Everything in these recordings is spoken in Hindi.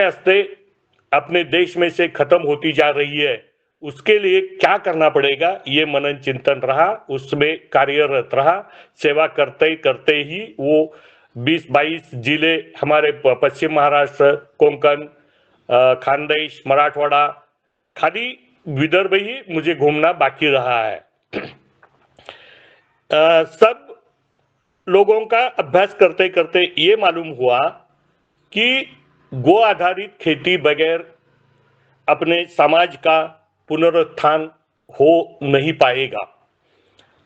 हस्ते अपने देश में से खत्म होती जा रही है, उसके लिए क्या करना पड़ेगा, ये मनन चिंतन रहा, उसमें कार्यरत रहा। सेवा करते करते ही वो 20-22 जिले हमारे पश्चिम महाराष्ट्र, कोंकण, खानदेश, मराठवाड़ा, खाली विदर्भ ही मुझे घूमना बाकी रहा है। सब लोगों का अभ्यास करते करते ये मालूम हुआ कि गो आधारित खेती बगैर अपने समाज का पुनरुत्थान हो नहीं पाएगा।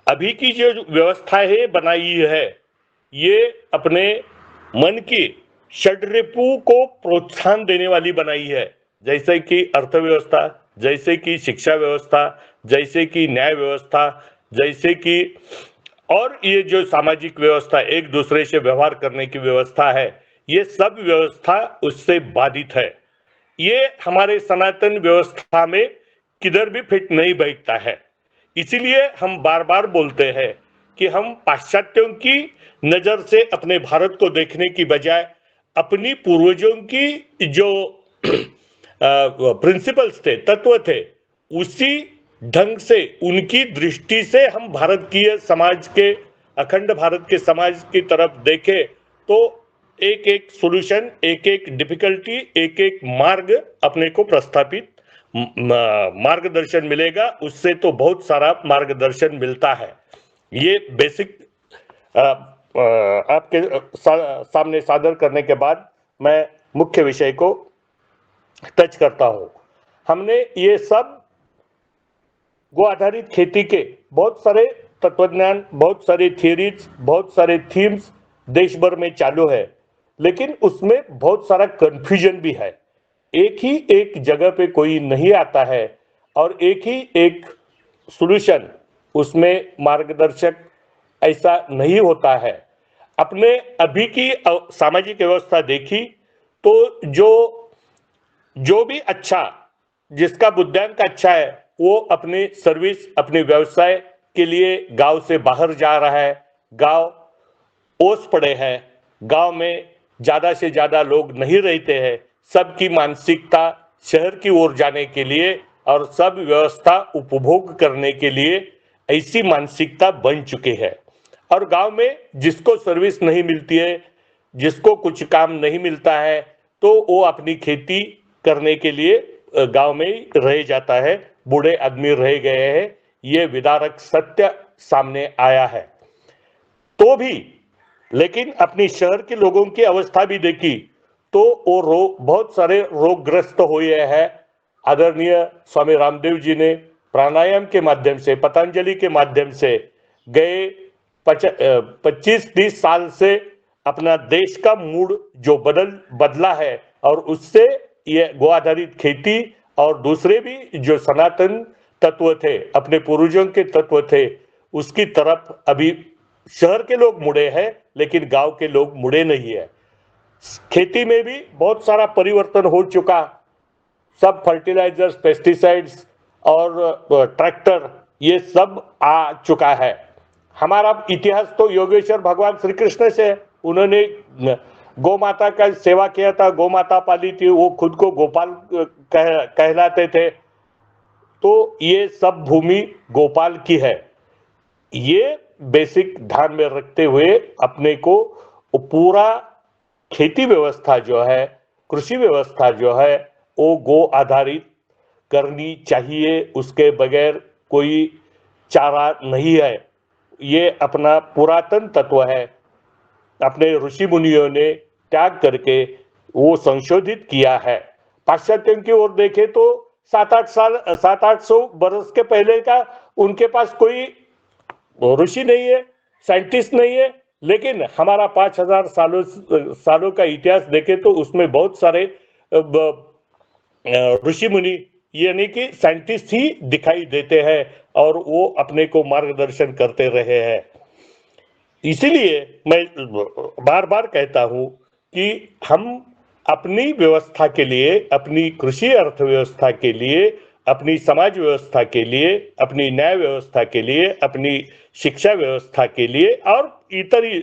अभी की जो व्यवस्था है बनाई है, ये अपने मन की षड्रिपु को प्रोत्साहन देने वाली बनाई है, जैसे कि अर्थव्यवस्था, जैसे कि शिक्षा व्यवस्था, जैसे कि न्याय व्यवस्था, जैसे कि और ये जो सामाजिक व्यवस्था, एक दूसरे से व्यवहार करने की व्यवस्था है, ये सब व्यवस्था उससे बाधित है। ये हमारे सनातन व्यवस्था में किधर भी फिट नहीं बैठता है। इसीलिए हम बार बार बोलते हैं कि हम पाश्चात्यों की नजर से अपने भारत को देखने की बजाय अपनी पूर्वजों की जो प्रिंसिपल्स थे, तत्व थे, उसी ढंग से उनकी दृष्टि से हम भारतीय समाज के, अखंड भारत के समाज की तरफ देखें तो एक एक सॉल्यूशन, एक एक डिफिकल्टी, एक एक मार्ग अपने को प्रस्थापित मार्गदर्शन मिलेगा। उससे तो बहुत सारा मार्गदर्शन मिलता है। ये बेसिक आपके सामने सादर करने के बाद मैं मुख्य विषय को टच करता हूं। हमने ये सब गो आधारित खेती के बहुत सारे तत्वज्ञान, बहुत सारे थियरीज, बहुत सारे थीम्स देश भर में चालू है, लेकिन उसमें बहुत सारा कंफ्यूजन भी है। एक ही एक जगह पे कोई नहीं आता है और एक ही एक सॉल्यूशन, उसमें मार्गदर्शक ऐसा नहीं होता है। अपने अभी की सामाजिक व्यवस्था देखी तो जो भी अच्छा, जिसका बुद्धियांक अच्छा है, वो अपने सर्विस, अपने व्यवसाय के लिए गांव से बाहर जा रहा है। गांव ओस पड़े हैं, गांव में ज्यादा से ज्यादा लोग नहीं रहते हैं। सबकी मानसिकता शहर की ओर जाने के लिए और सब व्यवस्था उपभोग करने के लिए ऐसी मानसिकता बन चुकी है। और गांव में जिसको सर्विस नहीं मिलती है, जिसको कुछ काम नहीं मिलता है, तो वो अपनी खेती करने के लिए गांव में ही रह जाता है, बूढ़े आदमी रह गए हैं। ये विदारक सत्य सामने आया है। तो भी लेकिन अपनी शहर के लोगों की अवस्था भी देखी तो वो बहुत सारे रोगग्रस्त हुए हैं। आदरणीय स्वामी रामदेव जी ने प्राणायाम के माध्यम से, पतंजलि के माध्यम से गए 25-30 साल से अपना देश का मूड जो बदला है, और उससे ये गो आधारित खेती और दूसरे भी जो सनातन तत्व थे, अपने पूर्वजों के तत्व थे, उसकी तरफ अभी शहर के लोग मुड़े हैं, लेकिन गांव के लोग मुड़े नहीं है। खेती में भी बहुत सारा परिवर्तन हो चुका। सब फर्टिलाइजर्स, पेस्टिसाइड्स और ट्रैक्टर, ये सब आ चुका है। हमारा इतिहास तो योगेश्वर भगवान श्री कृष्ण से, उन्होंने गौ माता का सेवा किया था, गौ माता पाली थी, वो खुद को गोपाल कहलाते थे। तो ये सब भूमि गोपाल की है। ये बेसिक ध्यान में रखते हुए अपने को पूरा खेती व्यवस्था जो है, कृषि व्यवस्था जो है, वो गो आधारित करनी चाहिए। उसके बगैर कोई चारा नहीं है। ये अपना पुरातन तत्व है, अपने ऋषि मुनियों ने त्याग करके वो संशोधित किया है। पाश्चात्यों की ओर देखें तो 700 बरस के पहले का उनके पास कोई ऋषि नहीं है, साइंटिस्ट नहीं है, लेकिन हमारा 5000 सालों का इतिहास देखें तो उसमें बहुत सारे ऋषि मुनि यानी कि साइंटिस्ट ही दिखाई देते हैं और वो अपने को मार्गदर्शन करते रहे हैं। इसीलिए मैं बार बार कहता हूं कि हम अपनी व्यवस्था के लिए, अपनी कृषि अर्थव्यवस्था के लिए, अपनी समाज व्यवस्था के लिए, अपनी न्याय व्यवस्था के लिए, अपनी शिक्षा व्यवस्था के लिए और इतर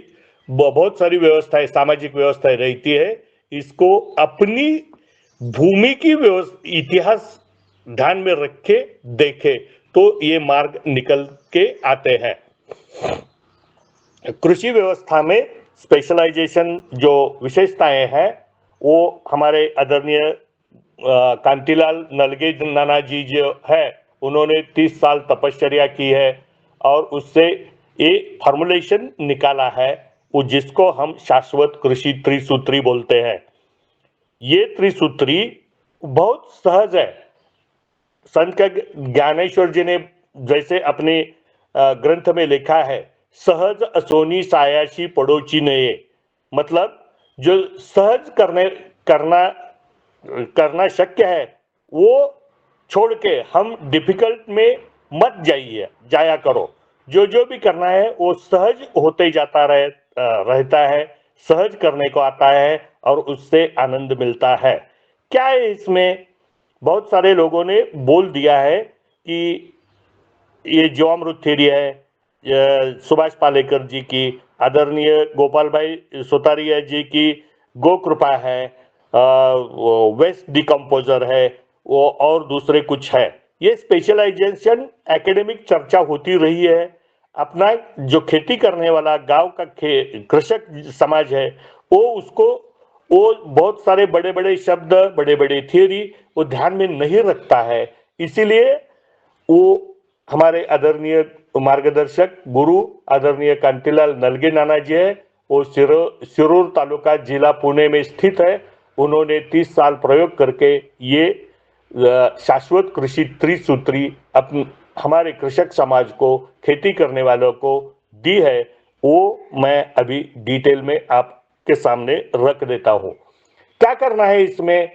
बहुत सारी व्यवस्थाएं, सामाजिक व्यवस्थाएं रहती है, इसको अपनी भूमि की इतिहास ध्यान में रख के देखे तो ये मार्ग निकल के आते हैं। कृषि व्यवस्था में स्पेशलाइजेशन जो विशेषताएं हैं वो हमारे आदरणीय कांतिलाल नलगे नाना जी जो है उन्होंने 30 साल तपश्चर्या की है और उससे ये फॉर्मुलेशन निकाला है वो जिसको हम शाश्वत कृषि त्रिसूत्री बोलते हैं। ये त्रिसूत्री बहुत सहज है। संत का ज्ञानेश्वर जी ने जैसे अपने ग्रंथ में लिखा है, सहज असोनी सायाशी पड़ोची नये, मतलब जो सहज करना करना शक्य है वो छोड़ के हम डिफिकल्ट में मत जाया करो। जो जो भी करना है वो सहज होते जाता रहता है, सहज करने को आता है और उससे आनंद मिलता है। क्या है इसमें? बहुत सारे लोगों ने बोल दिया है कि ये जीवामृत थ्योरी है, सुभाष पालेकर जी की, आदरणीय गोपाल भाई सोतारिया जी की गो कृपा है, वेस्ट डिकम्पोजर है, वो और दूसरे कुछ है। ये स्पेशलाइजेशन एकेडमिक चर्चा होती रही है। अपना जो खेती करने वाला गांव का कृषक समाज है वो बहुत सारे बड़े बड़े शब्द, बड़े बड़े थियोरी वो ध्यान में नहीं रखता है। इसीलिए वो हमारे आदरणीय मार्गदर्शक गुरु आदरणीय कांतिलाल नलगे नाना जी है, वो सिरूर तालुका जिला पुणे में स्थित है। उन्होंने 30 साल प्रयोग करके ये शाश्वत कृषि त्रिसूत्री हमारे कृषक समाज को, खेती करने वालों को दी है। वो मैं अभी डिटेल में आपके सामने रख देता हूं। क्या करना है इसमें?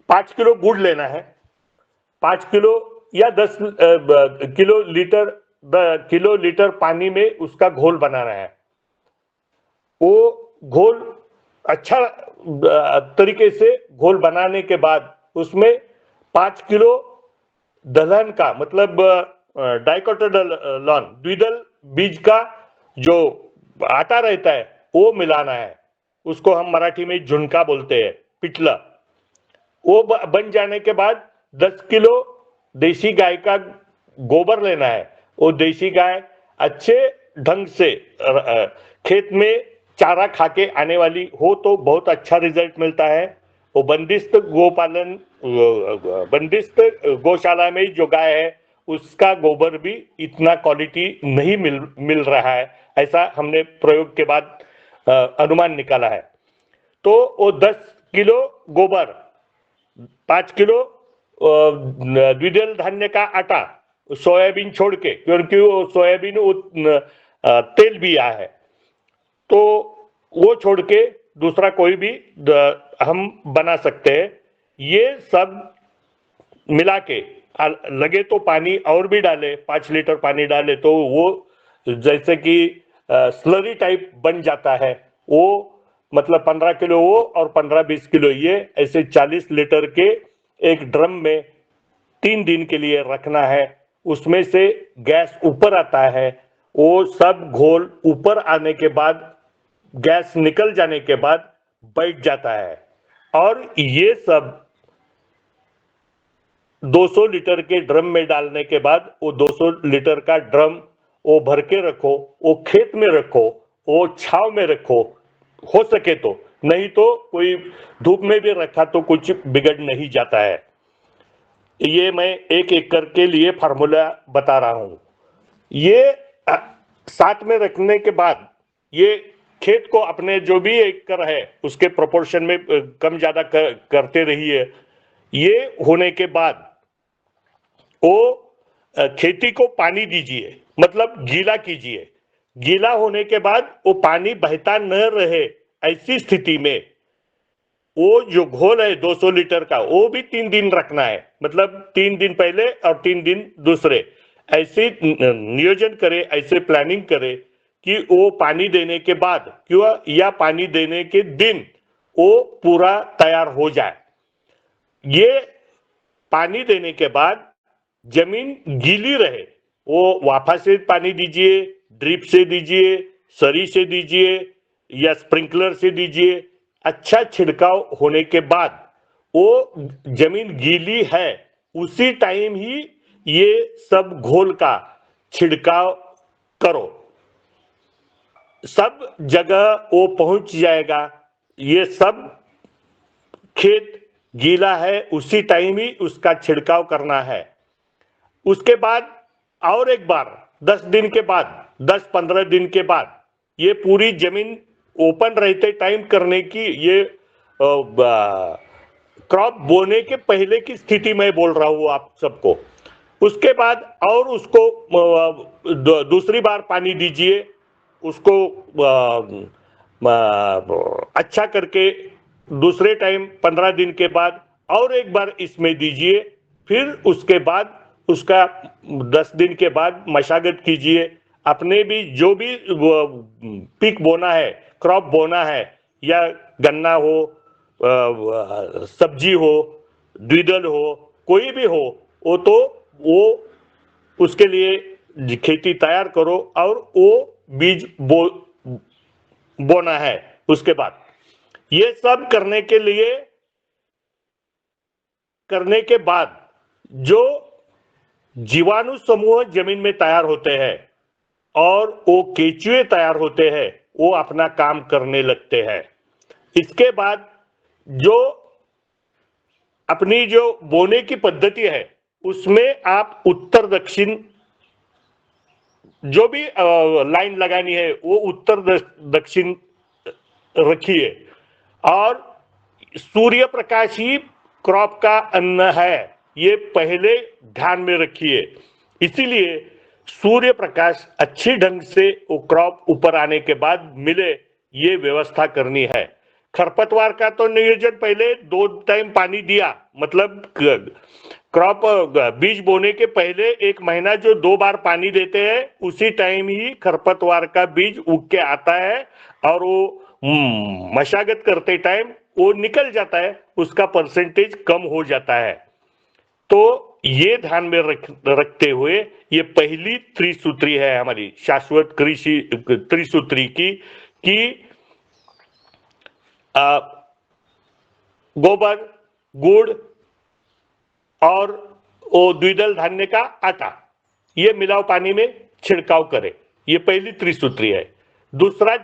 5 किलो गुड़ लेना है, 5 किलो या 10 किलो लीटर पानी में उसका घोल बनाना है। वो घोल अच्छा तरीके से घोल बनाने के बाद उसमें 5 किलो दलहन का, मतलब डाइकोटाइलडोन द्विदल बीज का जो आटा रहता है वो मिलाना है। उसको हम मराठी में झुनका बोलते हैं, पिठला। वो बन जाने के बाद 10 किलो देसी गाय का गोबर लेना है। वो देसी गाय अच्छे ढंग से खेत में चारा खाके आने वाली हो तो बहुत अच्छा रिजल्ट मिलता है। वो बंदिस्त गौशाला में जो गाय है उसका गोबर भी इतना क्वालिटी नहीं मिल रहा है, ऐसा हमने प्रयोग के बाद अनुमान निकाला है। तो वो 10 किलो गोबर, 5 किलो द्विदल धान्य का आटा, सोयाबीन छोड़ के, क्योंकि वो सोयाबीन तेल भी है, तो वो छोड़ के दूसरा कोई भी हम बना सकते हैं। ये सब मिला के लगे तो पानी और भी डाले, 5 लीटर पानी डाले तो वो जैसे कि स्लरी टाइप बन जाता है। वो मतलब 15 किलो वो और 15-20 किलो ये, ऐसे 40 लीटर के एक ड्रम में 3 दिन के लिए रखना है। उसमें से गैस ऊपर आता है। वो सब घोल ऊपर आने के बाद, गैस निकल जाने के बाद बैठ जाता है। और ये सब 200 लीटर के ड्रम में डालने के बाद वो 200 लीटर का ड्रम वो भर के रखो, वो खेत में रखो, वो छाव में रखो हो सके तो, नहीं तो कोई धूप में भी रखा तो कुछ बिगड़ नहीं जाता है। ये मैं एक एक करके लिए फार्मूला बता रहा हूं। ये साथ में रखने के बाद ये खेत को अपने जो भी एकड़ है उसके प्रोपोर्शन में कम ज्यादा करते रहिए। ये होने के बाद वो खेती को पानी दीजिए, मतलब गीला कीजिए। गीला होने के बाद वो पानी बहता न रहे, ऐसी स्थिति में वो जो घोल है 200 लीटर का वो भी 3 दिन रखना है, मतलब 3 दिन पहले और 3 दिन दूसरे, ऐसे नियोजन करे, ऐसे प्लानिंग करे कि वो पानी देने के बाद या पानी देने के दिन वो पूरा तैयार हो जाए। ये पानी देने के बाद जमीन गीली रहे, वो वाफा से पानी दीजिए, ड्रिप से दीजिए, सरी से दीजिए या स्प्रिंकलर से दीजिए, अच्छा छिड़काव होने के बाद वो जमीन गीली है, उसी टाइम ही ये सब घोल का छिड़काव करो। सब जगह वो पहुंच जाएगा। ये सब खेत गीला है, उसी टाइम ही उसका छिड़काव करना है। उसके बाद और एक बार 10 दिन के बाद, 10-15 दिन के बाद ये पूरी जमीन ओपन रहते टाइम करने की, ये क्रॉप बोने के पहले की स्थिति मैं बोल रहा हूं आप सबको। उसके बाद और उसको दूसरी बार पानी दीजिए, उसको अच्छा करके दूसरे टाइम 15 दिन के बाद और एक बार इसमें दीजिए। फिर उसके बाद उसका 10 दिन के बाद मशागत कीजिए। अपने भी जो भी पिक बोना है, क्रॉप बोना है, या गन्ना हो, सब्जी हो, द्विदल हो, कोई भी हो, वो उसके लिए खेती तैयार करो और वो बीज बोना है। उसके बाद ये सब करने के बाद जो जीवाणु समूह जमीन में तैयार होते हैं और वो केचुए तैयार होते हैं, वो अपना काम करने लगते हैं। इसके बाद जो अपनी जो बोने की पद्धति है, उसमें आप उत्तर दक्षिण जो भी लाइन लगानी है वो उत्तर दक्षिण रखिए। और सूर्य प्रकाश ही क्रॉप का अन्न है, ये पहले ध्यान में रखिए। इसीलिए सूर्य प्रकाश अच्छी ढंग से वो क्रॉप ऊपर आने के बाद मिले, ये व्यवस्था करनी है। खरपतवार का तो नियोजन पहले 2 टाइम पानी दिया, मतलब क्रॉप बीज बोने के पहले 1 महीना जो 2 बार पानी देते हैं, उसी टाइम ही खरपतवार का बीज उग के आता है और वो मशागत करते टाइम वो निकल जाता है, उसका परसेंटेज कम हो जाता है। तो ये ध्यान में रखते हुए ये पहली त्रिसूत्री है हमारी शाश्वत कृषि त्रिसूत्री की, कि गोबर, गुड़ और वो द्विदल धान्य का आटा, ये मिलाओ पानी में छिड़काव करें। ये पहली त्रिसूत्री है। दूसरा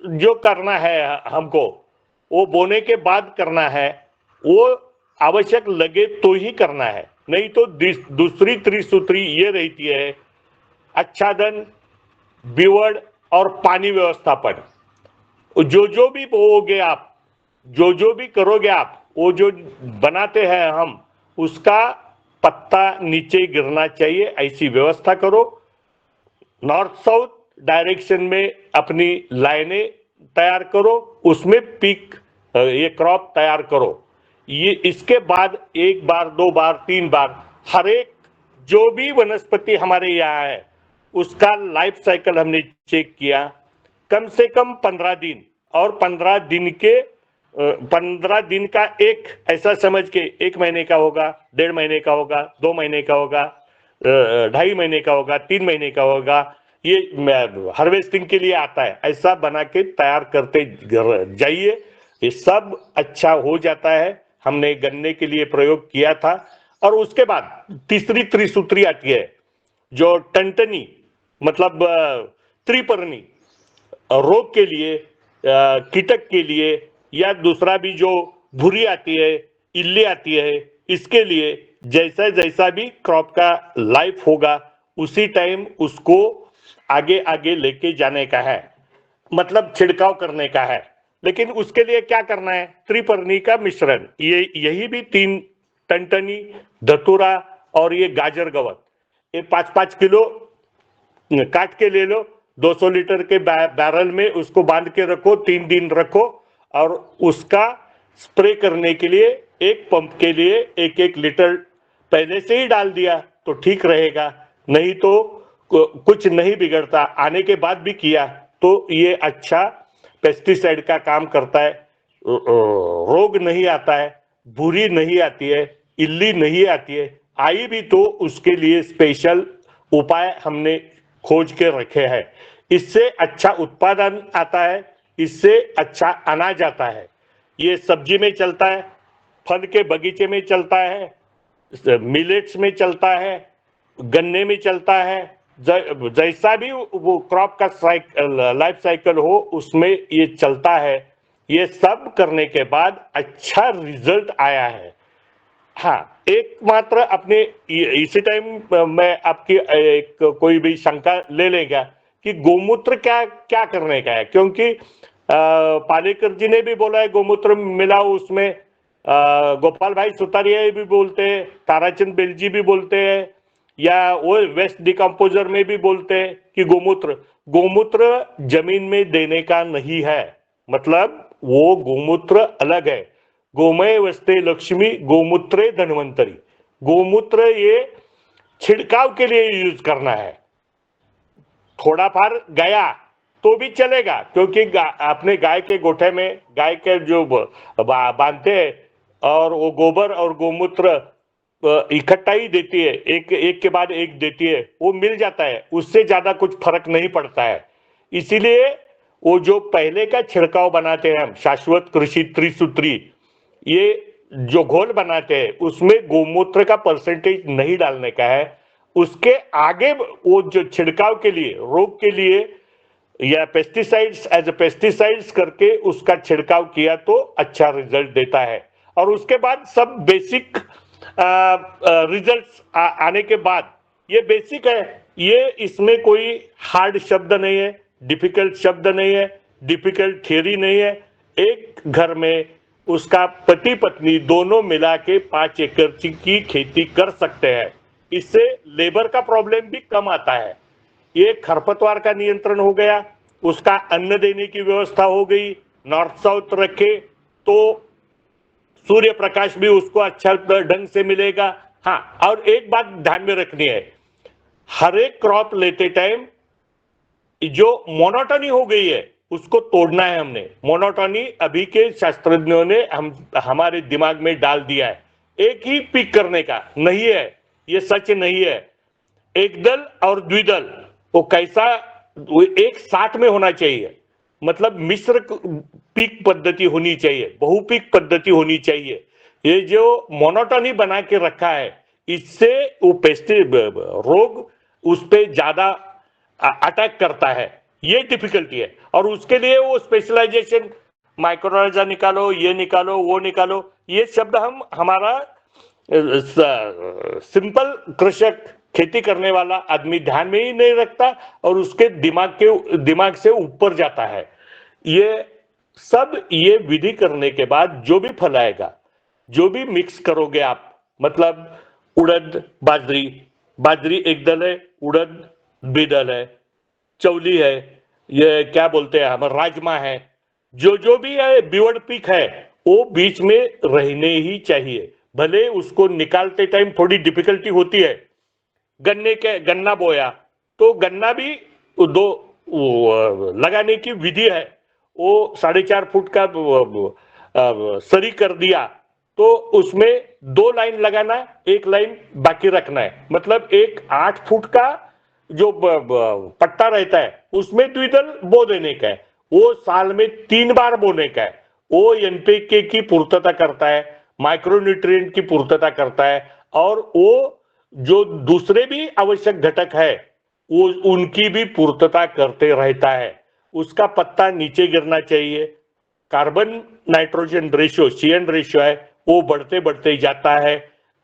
जो करना है हमको, वो बोने के बाद करना है, वो आवश्यक लगे तो ही करना है, नहीं तो दूसरी त्रिसूत्री ये रहती है आच्छादन, बीवड़ और पानी व्यवस्थापन। जो भी बोओगे आप, जो भी करोगे आप, वो जो बनाते हैं हम, उसका पत्ता नीचे गिरना चाहिए, ऐसी व्यवस्था करो। नॉर्थ साउथ डायरेक्शन में अपनी लाइनें तैयार करो, उसमें पीक ये क्रॉप तैयार करो। ये इसके बाद 1 बार, 2 बार, 3 बार हर एक जो भी वनस्पति हमारे यहाँ है उसका लाइफ साइकिल हमने चेक किया। कम से कम 15 दिन, और 15 दिन का एक ऐसा समझ के 1 महीने का होगा, 1.5 महीने का होगा, 2 महीने का होगा, 2.5 महीने का होगा, 3 महीने का होगा, ये हार्वेस्टिंग के लिए आता है। ऐसा बना के तैयार करते जाइए, ये सब अच्छा हो जाता है। हमने गन्ने के लिए प्रयोग किया था। और उसके बाद तीसरी त्रिसूत्री आती है, जो टंटनी मतलब त्रिपर्णी, रोग के लिए, कीटक के लिए, या दूसरा भी जो भूरी आती है, इल्ली आती है, इसके लिए जैसा जैसा भी क्रॉप का लाइफ होगा, उसी टाइम उसको आगे आगे लेके जाने का है, मतलब छिड़काव करने का है। लेकिन उसके लिए क्या करना है, त्रिपर्णी का मिश्रण, ये यही भी 3 टनटनी, धतूरा और ये गाजर गवत, ये 5-5 किलो काट के ले लो। 200 लीटर के बैरल में उसको बांध के रखो, 3 दिन रखो, और उसका स्प्रे करने के लिए एक पंप के लिए 1-1 लीटर पहले से ही डाल दिया तो ठीक रहेगा। नहीं तो कुछ नहीं बिगड़ता, आने के बाद भी किया तो ये अच्छा पेस्टिसाइड का काम करता है। रोग नहीं आता है, भूरी नहीं आती है, इल्ली नहीं आती है, आई भी तो उसके लिए स्पेशल उपाय हमने खोज के रखे हैं। इससे अच्छा उत्पादन आता है, इससे अच्छा अनाज आता है। ये सब्जी में चलता है, फल के बगीचे में चलता है, मिलेट्स में चलता है, गन्ने में चलता है, जैसा भी वो क्रॉप का लाइफ साइकिल हो उसमें ये चलता है। ये सब करने के बाद अच्छा रिजल्ट आया है। हाँ, एकमात्र अपने इसी टाइम मैं आपकी एक कोई भी शंका ले लेगा कि गोमूत्र क्या क्या करने का है, क्योंकि पालेकर जी ने भी बोला है गोमूत्र मिलाओ उसमें, गोपाल भाई सुतारिया भी बोलते हैं, ताराचंद बेलजी भी बोलते हैं, या वो वेस्ट डिकम्पोजर में भी बोलते हैं कि गोमूत्र गोमूत्र जमीन में देने का नहीं है। मतलब वो गोमूत्र अलग है। गोमय वस्ते लक्ष्मी गोमूत्रे धन्वंतरी। गोमूत्र ये छिड़काव के लिए यूज करना है। थोड़ा फार गया तो भी चलेगा, क्योंकि अपने गाय के गोठे में गाय के जो बांधते हैं और वो गोबर और गोमूत्र इकट्ठा ही देती है, एक के बाद एक देती है, वो मिल जाता है, उससे ज्यादा कुछ फर्क नहीं पड़ता है। इसीलिए वो जो पहले का छिड़काव बनाते हैं हम शाश्वत कृषि त्रिसूत्री, ये जो घोल बनाते हैं उसमें गोमूत्र का परसेंटेज नहीं डालने का है। उसके आगे वो जो छिड़काव के लिए रोग के लिए या पेस्टिसाइड्स एज ए पेस्टिसाइड्स करके उसका छिड़काव किया तो अच्छा रिजल्ट देता है। और उसके बाद सब बेसिक रिजल्ट्स आने के बाद ये बेसिक है, ये इसमें कोई हार्ड शब्द नहीं है, डिफिकल्ट शब्द नहीं है, डिफिकल्ट थियरी नहीं है। एक घर में उसका पति पत्नी दोनों मिला के 5 एकड़ की खेती कर सकते हैं। इससे लेबर का प्रॉब्लम भी कम आता है। ये खरपतवार का नियंत्रण हो गया, उसका अन्न देने की व्यवस्था हो गई, नॉर्थ साउथ रखे तो सूर्य प्रकाश भी उसको अच्छा ढंग से मिलेगा। हाँ, और एक बात ध्यान में रखनी है, हर एक क्रॉप लेते टाइम जो मोनोटोनी हो गई है उसको तोड़ना है। हमने मोनोटोनी अभी के शास्त्रज्ञों ने हमारे दिमाग में डाल दिया है, एक ही पिक करने का नहीं है, ये सच नहीं है। एक दल और द्विदल वो कैसा, वो एक साथ में होना चाहिए, मतलब मिश्र पीक पद्धति होनी चाहिए, बहुपीक पद्धति होनी चाहिए। ये जो मोनोटोनी बना के रखा है इससे वो रोग उस पर ज्यादा अटैक करता है, ये डिफिकल्टी है। और उसके लिए वो स्पेशलाइजेशन माइक्रोराइजा निकालो, ये निकालो, वो निकालो, ये शब्द हम हमारा सिंपल कृषक खेती करने वाला आदमी ध्यान में ही नहीं रखता और उसके दिमाग से ऊपर जाता है। ये विधि करने के बाद जो भी फल आएगा, जो भी मिक्स करोगे आप, मतलब उड़द बाजरी, बाजरी एक दल है, उड़द द्विदल है, चौली है, ये क्या बोलते हैं हम राजमा है, जो भी है बिवड़ पीक है, वो बीच में रहने ही चाहिए। भले उसको निकालते टाइम थोड़ी डिफिकल्टी होती है। गन्ना बोया तो गन्ना भी दो लगाने की विधि है, वो 4.5 फुट का सरी कर दिया तो उसमें 2 लाइन लगाना, 1 लाइन बाकी रखना है। मतलब एक 8 फुट का जो पट्टा रहता है उसमें द्विदल बो देने का है, वो साल में 3 बार बोने का है। वो एनपीके की पूर्तता करता है, माइक्रोन्यूट्रिएंट की पूर्तता करता है, और वो जो दूसरे भी आवश्यक घटक है वो उनकी भी पूर्तता करते रहता है। उसका पत्ता नीचे गिरना चाहिए, carbon nitrogen ratio CN ratio है वो बढ़ते बढ़ते जाता है।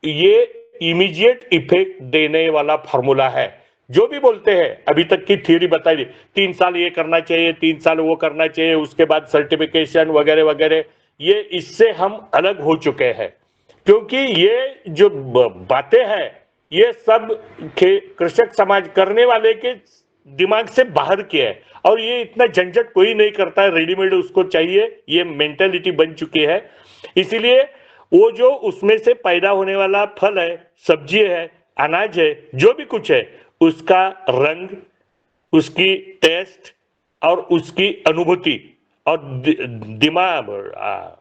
ये इमीडिएट इफेक्ट देने वाला फॉर्मूला है। जो भी बोलते हैं अभी तक की थ्योरी बताई दी, 3 साल ये करना चाहिए, 3 साल वो करना चाहिए, उसके बाद सर्टिफिकेशन वगैरह वगैरह, ये इससे हम अलग हो चुके हैं। क्योंकि ये जो बातें हैं ये सब कृषक समाज करने वाले के दिमाग से बाहर के है, और ये इतना झंझट कोई नहीं करता है, रेडीमेड उसको चाहिए, ये मेंटेलिटी बन चुकी है। इसीलिए वो जो उसमें से पैदा होने वाला फल है, सब्जी है, अनाज है, जो भी कुछ है, उसका रंग, उसकी टेस्ट और उसकी अनुभूति और दिमाग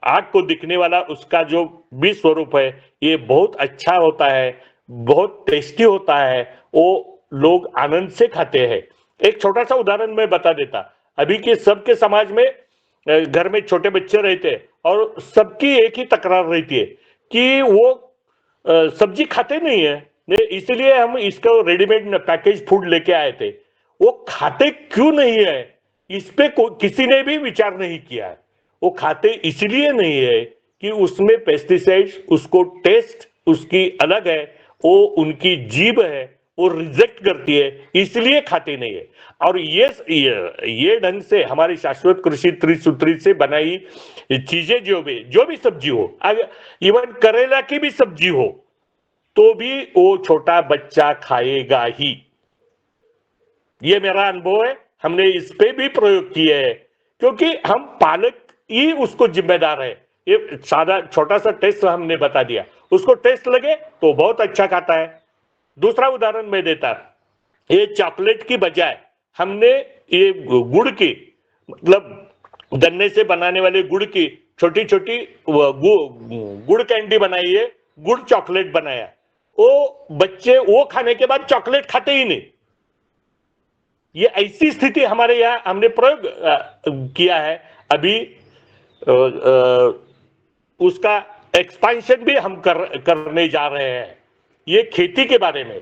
आंख को दिखने वाला उसका जो भी स्वरूप है ये बहुत अच्छा होता है, बहुत टेस्टी होता है, वो लोग आनंद से खाते हैं। एक छोटा सा उदाहरण मैं बता देता, अभी के सबके समाज में घर में छोटे बच्चे रहते हैं और सबकी एक ही तकरार रहती है कि वो सब्जी खाते नहीं है, इसलिए हम इसको रेडीमेड पैकेज फूड लेके आए थे। वो खाते क्यों नहीं है, इस पे किसी ने भी विचार नहीं किया है। वो खाते इसलिए नहीं है कि उसमें पेस्टिसाइड्स, उसको टेस्ट उसकी अलग है, वो उनकी जीभ है, वो रिजेक्ट करती है, इसलिए खाते नहीं है। और ये ढंग से हमारी शाश्वत कृषि त्रिसूत्री से बनाई चीजें, जो भी सब्जी हो, इवन करेला की भी सब्जी हो, तो भी वो छोटा बच्चा खाएगा ही। ये मेरा अनुभव है, हमने इस पे भी प्रयोग किए है, क्योंकि हम पालक ही उसको जिम्मेदार है। ये सादा छोटा सा टेस्ट हमने बता दिया, उसको टेस्ट लगे तो बहुत अच्छा खाता है। दूसरा उदाहरण मैं देता, ये चॉकलेट की बजाय हमने ये गुड़ की, मतलब गन्ने से बनाने वाले गुड़ की छोटी छोटी गुड़ कैंडी बनाई है, गुड़ चॉकलेट बनाया। वो बच्चे वो खाने के बाद चॉकलेट खाते ही नहीं। ये ऐसी स्थिति हमारे यहाँ हमने प्रयोग किया है। अभी उसका एक्सपेंशन भी हम करने जा रहे हैं। ये खेती के बारे में,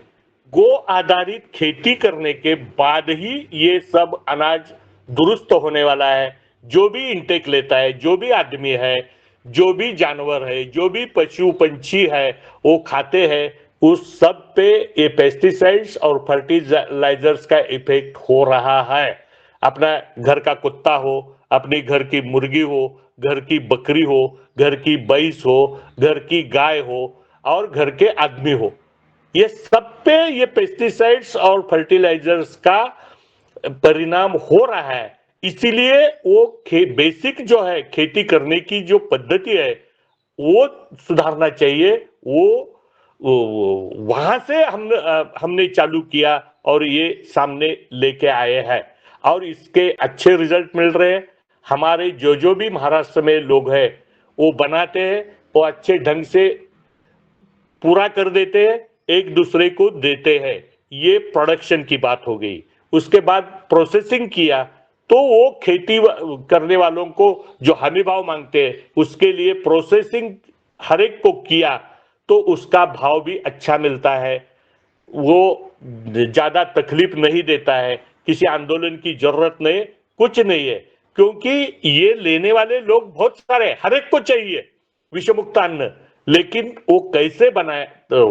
गो आधारित खेती करने के बाद ही ये सब अनाज दुरुस्त होने वाला है। जो भी इंटेक लेता है, जो भी आदमी है, जो भी जानवर है, जो भी पशु पंछी है, वो खाते हैं, उस सब पे ये पेस्टिसाइड्स और फर्टिलाइजर्स का इफेक्ट हो रहा है। अपना घर का कुत्ता हो, अपनी घर की मुर्गी हो, घर की बकरी हो, घर की भैंस हो, घर की गाय हो और घर के आदमी हो, ये सब पे ये पेस्टिसाइड्स और फर्टिलाइजर्स का परिणाम हो रहा है। इसीलिए वो बेसिक जो है खेती करने की जो पद्धति है, वो सुधारना चाहिए। वहां से हमने चालू किया और ये सामने लेके आए हैं और इसके अच्छे रिजल्ट मिल रहे हैं। हमारे जो भी महाराष्ट्र में लोग हैं, वो बनाते हैं, वो अच्छे ढंग से पूरा कर देते हैं, एक दूसरे को देते हैं। ये प्रोडक्शन की बात हो गई। उसके बाद प्रोसेसिंग किया तो वो खेती करने वालों को जो हमी भाव मांगते हैं, उसके लिए प्रोसेसिंग हर एक को किया तो उसका भाव भी अच्छा मिलता है। वो ज्यादा तकलीफ नहीं देता है, किसी आंदोलन की जरूरत नहीं, कुछ नहीं है, क्योंकि ये लेने वाले लोग बहुत सारे, हर एक को चाहिए विषय मुक्त अन्न, लेकिन वो कैसे बनाए, तो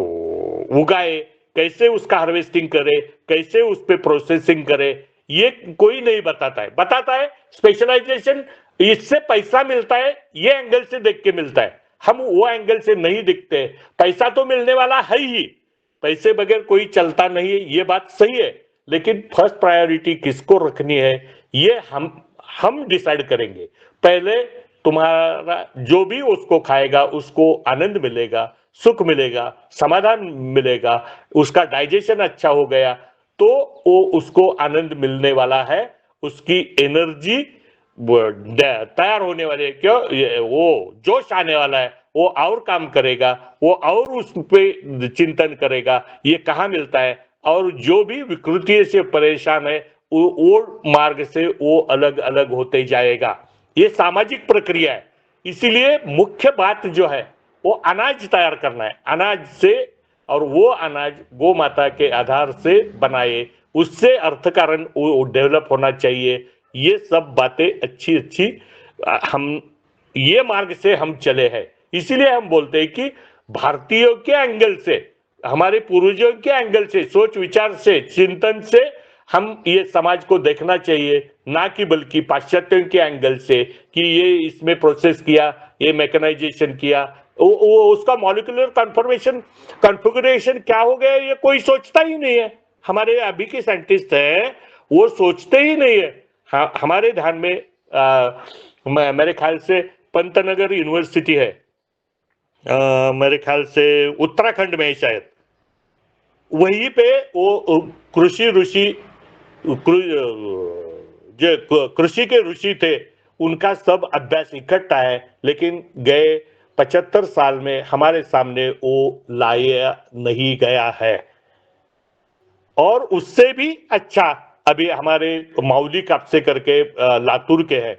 उगाए, कैसे उसका हार्वेस्टिंग करे, कैसे उस पे प्रोसेसिंग करे, ये कोई नहीं बताता है। बताता है स्पेशलाइजेशन, इससे पैसा मिलता है, ये एंगल से देख के मिलता है। हम वो एंगल से नहीं दिखते। पैसा तो मिलने वाला है ही, पैसे बगैर कोई चलता नहीं है, ये बात सही है, लेकिन फर्स्ट प्रायोरिटी किसको रखनी है, ये हम डिसाइड करेंगे। पहले तुम्हारा जो भी उसको खाएगा उसको आनंद मिलेगा, सुख मिलेगा, समाधान मिलेगा, उसका डाइजेशन अच्छा हो गया तो वो उसको आनंद मिलने वाला है, उसकी एनर्जी तैयार होने वाली है, क्यों वो जोश आने वाला है, वो और काम करेगा, वो और उस पे चिंतन करेगा ये कहाँ मिलता है। और जो भी विकृति से परेशान है, वो मार्ग से वो अलग अलग होते जाएगा। ये सामाजिक प्रक्रिया है। इसीलिए मुख्य बात जो है वो अनाज तैयार करना है, अनाज से, और वो अनाज गो माता के आधार से बनाए, उससे अर्थ कारण डेवलप होना चाहिए। ये सब बातें अच्छी अच्छी हम ये मार्ग से हम चले हैं। इसीलिए हम बोलते हैं कि भारतीयों के एंगल से, हमारे पूर्वजों के एंगल से, सोच विचार से, चिंतन से हम ये समाज को देखना चाहिए, ना कि बल्कि पाश्चात्यों के एंगल से कि ये इसमें प्रोसेस किया, ये मैकेनाइजेशन किया, वो उसका मॉलिक्यूलर कन्फर्मेशन कॉन्फ़िगरेशन क्या हो गया ये कोई सोचता ही नहीं है। हमारे अभी के साइंटिस्ट है वो सोचते ही नहीं है। हमारे ध्यान में मेरे ख्याल से पंतनगर यूनिवर्सिटी है, मेरे ख्याल से उत्तराखंड में शायद, वहीं पे वो कृषि ऋषि, जो कृषि के ऋषि थे, उनका सब अभ्यास इकट्ठा है, लेकिन गए 75 साल में हमारे सामने वो लाया नहीं गया है। और उससे भी अच्छा अभी हमारे माउली कापसे करके लातूर के हैं,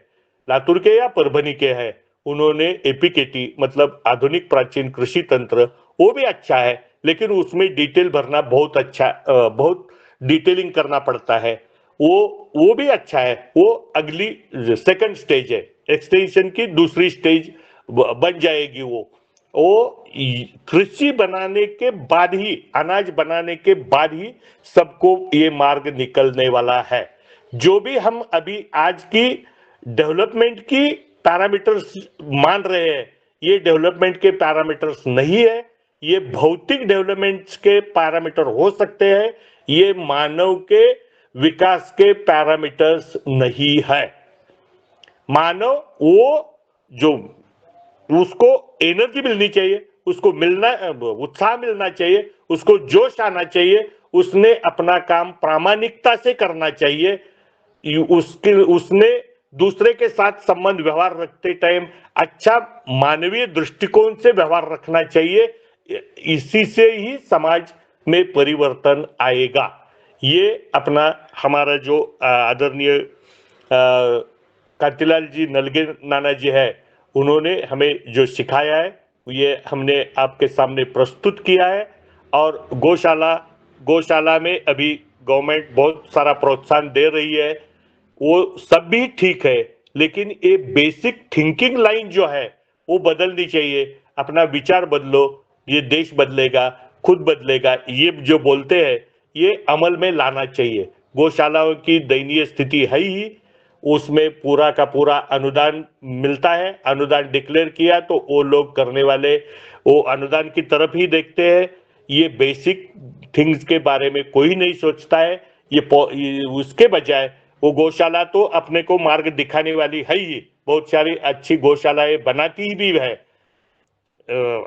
लातूर के या परभनी के हैं, उन्होंने एपीकेटी मतलब आधुनिक प्राचीन कृषि तंत्र, वो भी अच्छा है, लेकिन उसमें डिटेल भरना बहुत अच्छा, बहुत डिटेलिंग करना पड़ता है। वो भी अच्छा है, वो अगली सेकंड स्टेज है, एक्सटेंशन की दूसरी स्टेज बन जाएगी। वो कृषि बनाने के बाद ही, अनाज बनाने के बाद ही सबको ये मार्ग निकलने वाला है। जो भी हम अभी आज की डेवलपमेंट की पैरामीटर्स मान रहे हैं, ये डेवलपमेंट के पैरामीटर्स नहीं है, ये भौतिक डेवलपमेंट्स के पैरामीटर हो सकते हैं, ये मानव के विकास के पैरामीटर्स नहीं है। मानव वो जो उसको एनर्जी मिलनी चाहिए, उसको मिलना, उत्साह मिलना चाहिए, उसको जोश आना चाहिए, उसने अपना काम प्रामाणिकता से करना चाहिए, उसने दूसरे के साथ संबंध व्यवहार रखते टाइम अच्छा मानवीय दृष्टिकोण से व्यवहार रखना चाहिए। इसी से ही समाज में परिवर्तन आएगा। ये अपना हमारा जो आदरणीय कांतिलाल जी नलगे नाना जी है, उन्होंने हमें जो सिखाया है ये हमने आपके सामने प्रस्तुत किया है। और गौशाला में अभी गवर्नमेंट बहुत सारा प्रोत्साहन दे रही है, वो सब भी ठीक है, लेकिन ये बेसिक थिंकिंग लाइन जो है वो बदलनी चाहिए। अपना विचार बदलो, ये देश बदलेगा, खुद बदलेगा, ये जो बोलते हैं ये अमल में लाना चाहिए। गौशालाओं की दयनीय स्थिति है ही, उसमें पूरा का पूरा अनुदान मिलता है, अनुदान डिक्लेयर किया तो वो लोग करने वाले वो अनुदान की तरफ ही देखते हैं। ये बेसिक थिंग्स के बारे में कोई नहीं सोचता है। ये उसके बजाय वो गौशाला तो अपने को मार्ग दिखाने वाली है ही, बहुत सारी अच्छी गौशालाएं बनाती भी है,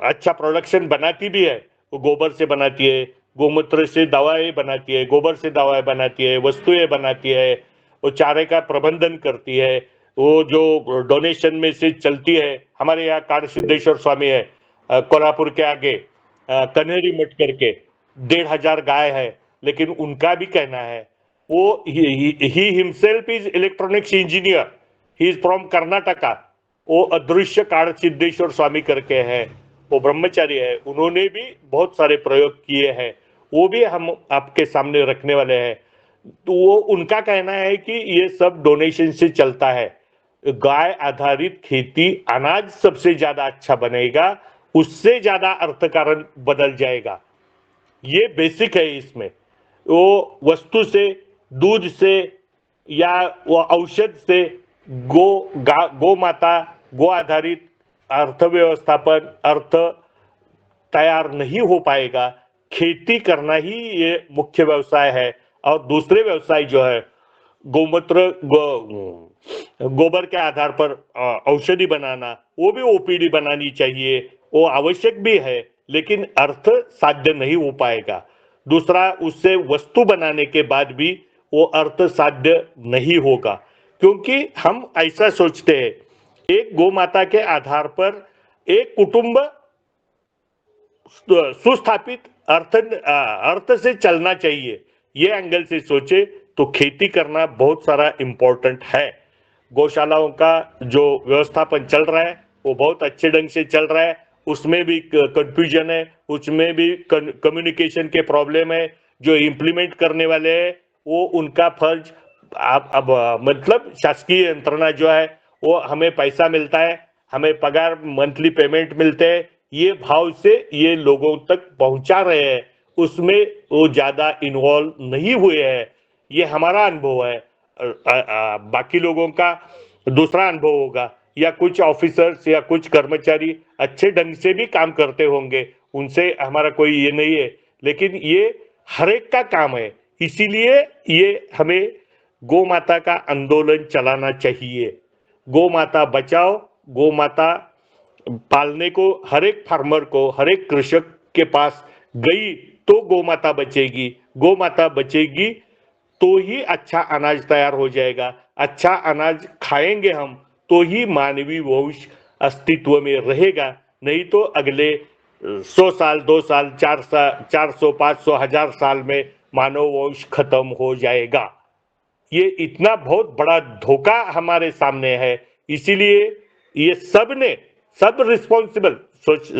अच्छा प्रोडक्शन बनाती भी है। वो गोबर से बनाती है, गोमूत्र से दवाएं बनाती है, गोबर से दवाएं बनाती है, वस्तुएं बनाती है, वो चारे का प्रबंधन करती है। वो जो डोनेशन में से चलती है, हमारे यहाँ काड़ सिद्धेश्वर स्वामी है कोल्हापुर के आगे, कन्हेरी मठ करके 1,500 गाय है, लेकिन उनका भी कहना है वो he himself is electronics engineer, he is from Karnataka. वो अदृश्य काल सिद्धेश्वर स्वामी करके हैं, वो ब्रह्मचारी है, उन्होंने भी बहुत सारे प्रयोग किए हैं, वो भी हम आपके सामने रखने वाले हैं। तो वो उनका कहना है कि ये सब डोनेशन से चलता है, गाय आधारित खेती, अनाज सबसे ज्यादा अच्छा बनेगा, उससे ज्यादा अर्थकारण बदल जाएगा। ये बेसिक है इसमें। वो वस्तु से, दूध से या वो औषध से गो माता, गो आधारित अर्थव्यवस्थापन, अर्थ तैयार नहीं हो पाएगा। खेती करना ही ये मुख्य व्यवसाय है। और दूसरे व्यवसाय जो है गोमूत्र, गोबर के आधार पर औषधि बनाना, वो भी ओपीडी बनानी चाहिए, वो आवश्यक भी है, लेकिन अर्थ साध्य नहीं हो पाएगा। दूसरा, उससे वस्तु बनाने के बाद भी वो अर्थ साध्य नहीं होगा, क्योंकि हम ऐसा सोचते हैं एक गौ माता के आधार पर एक कुटुंब सुस्थापित अर्थ से चलना चाहिए। ये एंगल से सोचे तो खेती करना बहुत सारा इंपॉर्टेंट है। गौशालाओं का जो व्यवस्थापन चल रहा है वो बहुत अच्छे ढंग से चल रहा है, उसमें भी कंफ्यूजन है, उसमें भी कम्युनिकेशन के प्रॉब्लम है। जो इम्प्लीमेंट करने वाले हैं वो उनका फर्ज, आप अब मतलब शासकीय यंत्रणा जो है वो हमें पैसा मिलता है, हमें पगार मंथली पेमेंट मिलते हैं, ये भाव से ये लोगों तक पहुंचा रहे हैं, उसमें वो ज्यादा इन्वॉल्व नहीं हुए हैं। ये हमारा अनुभव है। बाकी लोगों का दूसरा अनुभव होगा, या कुछ ऑफिसर्स या कुछ कर्मचारी अच्छे ढंग से भी काम करते होंगे, उनसे हमारा कोई ये नहीं है, लेकिन ये हर एक का काम है। इसीलिए ये हमें गौ माता का आंदोलन चलाना चाहिए। गौ माता बचाओ, गौ माता पालने को हर एक फार्मर को, हर एक कृषक के पास गई तो गौ माता बचेगी, गौ माता बचेगी तो ही अच्छा अनाज तैयार हो जाएगा। अच्छा अनाज खाएंगे हम तो ही मानवीय वंश अस्तित्व में रहेगा, नहीं तो अगले 100 साल, 2 साल, 400, 500, 1000 साल में मानव वंश खत्म हो जाएगा। ये इतना बहुत बड़ा धोखा हमारे सामने है, इसीलिए ये सब रिस्पॉन्सिबल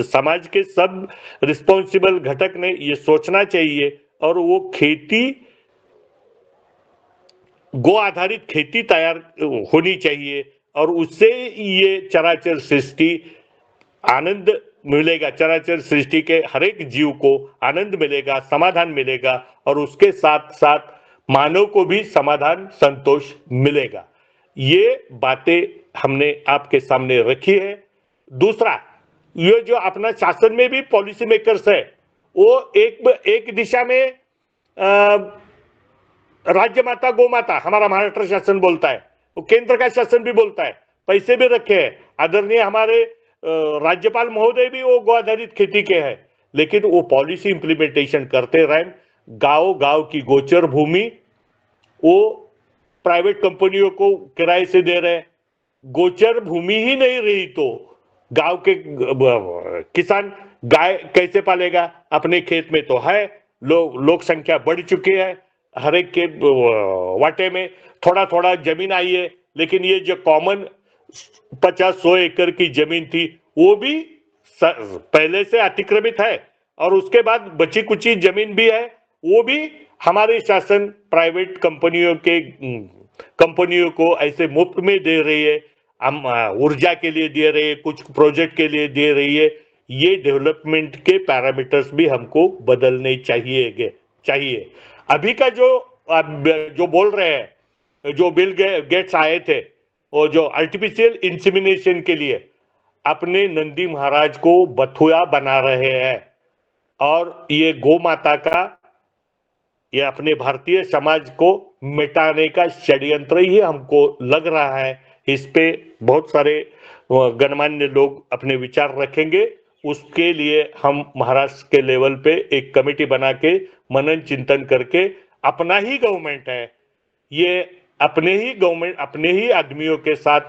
समाज के सब रिस्पॉन्सिबल घटक ने ये सोचना चाहिए और वो खेती, गो आधारित खेती तैयार होनी चाहिए और उससे ये चराचर सृष्टि आनंद मिलेगा, चराचर सृष्टि के हर एक जीव को आनंद मिलेगा, समाधान मिलेगा और उसके साथ साथ मानव को भी समाधान, संतोष मिलेगा। ये बातें हमने आपके सामने रखी है। दूसरा, ये जो अपना शासन में भी पॉलिसी मेकर्स है, वो एक दिशा में राज्य माता गौ माता हमारा महाराष्ट्र शासन बोलता है, वो केंद्र का शासन भी बोलता है, पैसे भी रखे हैं, आदरणीय हमारे राज्यपाल महोदय भी वो गौ आधारित खेती के हैं, लेकिन वो पॉलिसी इंप्लीमेंटेशन करते रहे। गांव गांव की गोचर भूमि वो प्राइवेट कंपनियों को किराए से दे रहे, गोचर भूमि ही नहीं रही तो गांव के किसान गाय कैसे पालेगा? अपने खेत में तो है, लोक संख्या बढ़ चुकी है, हर एक के वाटे में थोड़ा थोड़ा जमीन आई है, लेकिन ये जो कॉमन 50-100 एकड़ की जमीन थी वो भी पहले से अतिक्रमित है और उसके बाद बची कुची जमीन भी है, वो भी हमारे शासन प्राइवेट कंपनियों को ऐसे मुफ्त में दे रही है, हम ऊर्जा के लिए दे रही है, कुछ प्रोजेक्ट के लिए दे रही है। ये डेवलपमेंट के पैरामीटर्स भी हमको बदलने चाहिए। अभी का जो बोल रहे हैं, जो बिल गेट्स आए थे और जो आर्टिफिशियल इंसेमिनेशन के लिए अपने नंदी महाराज को बथुआ बना रहे हैं और ये गौ माता का, ये अपने भारतीय समाज को मिटाने का षड्यंत्र ही हमको लग रहा है। इस पे बहुत सारे गणमान्य लोग अपने विचार रखेंगे, उसके लिए हम महाराष्ट्र के लेवल पे एक कमेटी बना के मनन चिंतन करके, अपना ही गवर्नमेंट है ये, अपने ही आदमियों के साथ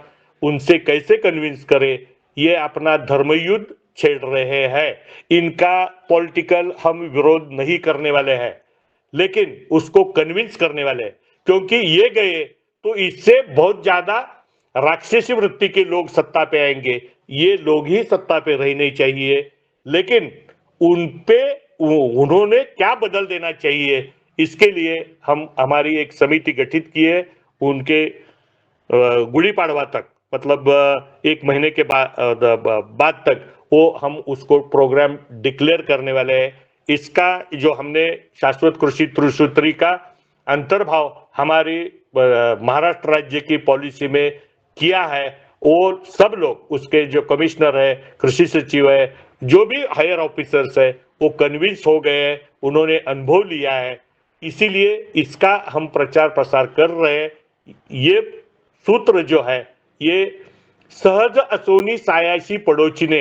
उनसे कैसे कन्विंस करे, ये अपना धर्मयुद्ध छेड़ रहे हैं। इनका पॉलिटिकल हम विरोध नहीं करने वाले हैं, लेकिन उसको कन्विंस करने वाले, क्योंकि ये गए तो इससे बहुत ज्यादा राक्षसी वृत्ति के लोग सत्ता पे आएंगे, ये लोग ही सत्ता पे रहने चाहिए। लेकिन उन्होंने क्या बदल देना चाहिए, इसके लिए हम हमारी एक समिति गठित की है। उनके गुड़ी पाड़वा तक, मतलब 1 महीने के बाद तक वो हम उसको प्रोग्राम डिक्लेयर करने वाले हैं। इसका जो हमने शाश्वत कृषि त्रिसूत्री का अंतर्भाव हमारी महाराष्ट्र राज्य की पॉलिसी में किया है, और सब लोग, उसके जो कमिश्नर है, कृषि सचिव है, जो भी हायर ऑफिसर्स है, वो कन्विंस हो गए हैं, उन्होंने अनुभव लिया है। इसीलिए इसका हम प्रचार प्रसार कर रहे हैं। ये सूत्र जो है, ये सहज असोनी सायाशी पड़ोचीने,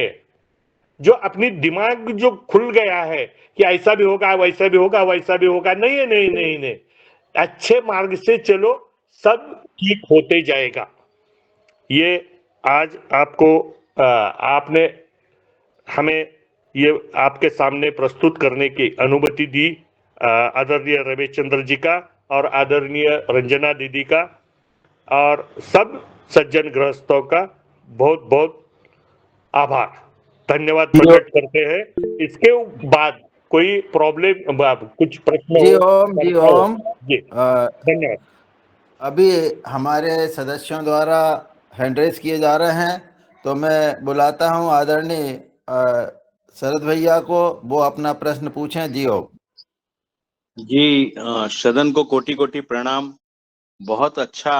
जो अपनी दिमाग जो खुल गया है कि ऐसा भी होगा, वैसा भी होगा, वैसा भी होगा, नहीं नहीं नहीं नहीं, अच्छे मार्ग से चलो, सब ठीक होते जाएगा। ये आज आपने हमें ये आपके सामने प्रस्तुत करने की अनुमति दी, आदरणीय रमेशचंद्र जी का और आदरणीय रंजना दीदी का और सब सज्जन गृहस्थों का बहुत बहुत आभार, धन्यवाद प्रकट करते हैं। इसके बाद कोई प्रॉब्लम, कुछ प्रश्न जी हो? ओम, जी ओम। जी धन्यवाद। अभी हमारे सदस्यों द्वारा हैंड रेज किए जा रहे हैं, तो मैं बुलाता हूं आदरणीय शरद भैया को, वो अपना प्रश्न पूछें। जी ओम। जी, सदन को कोटि कोटि प्रणाम। बहुत अच्छा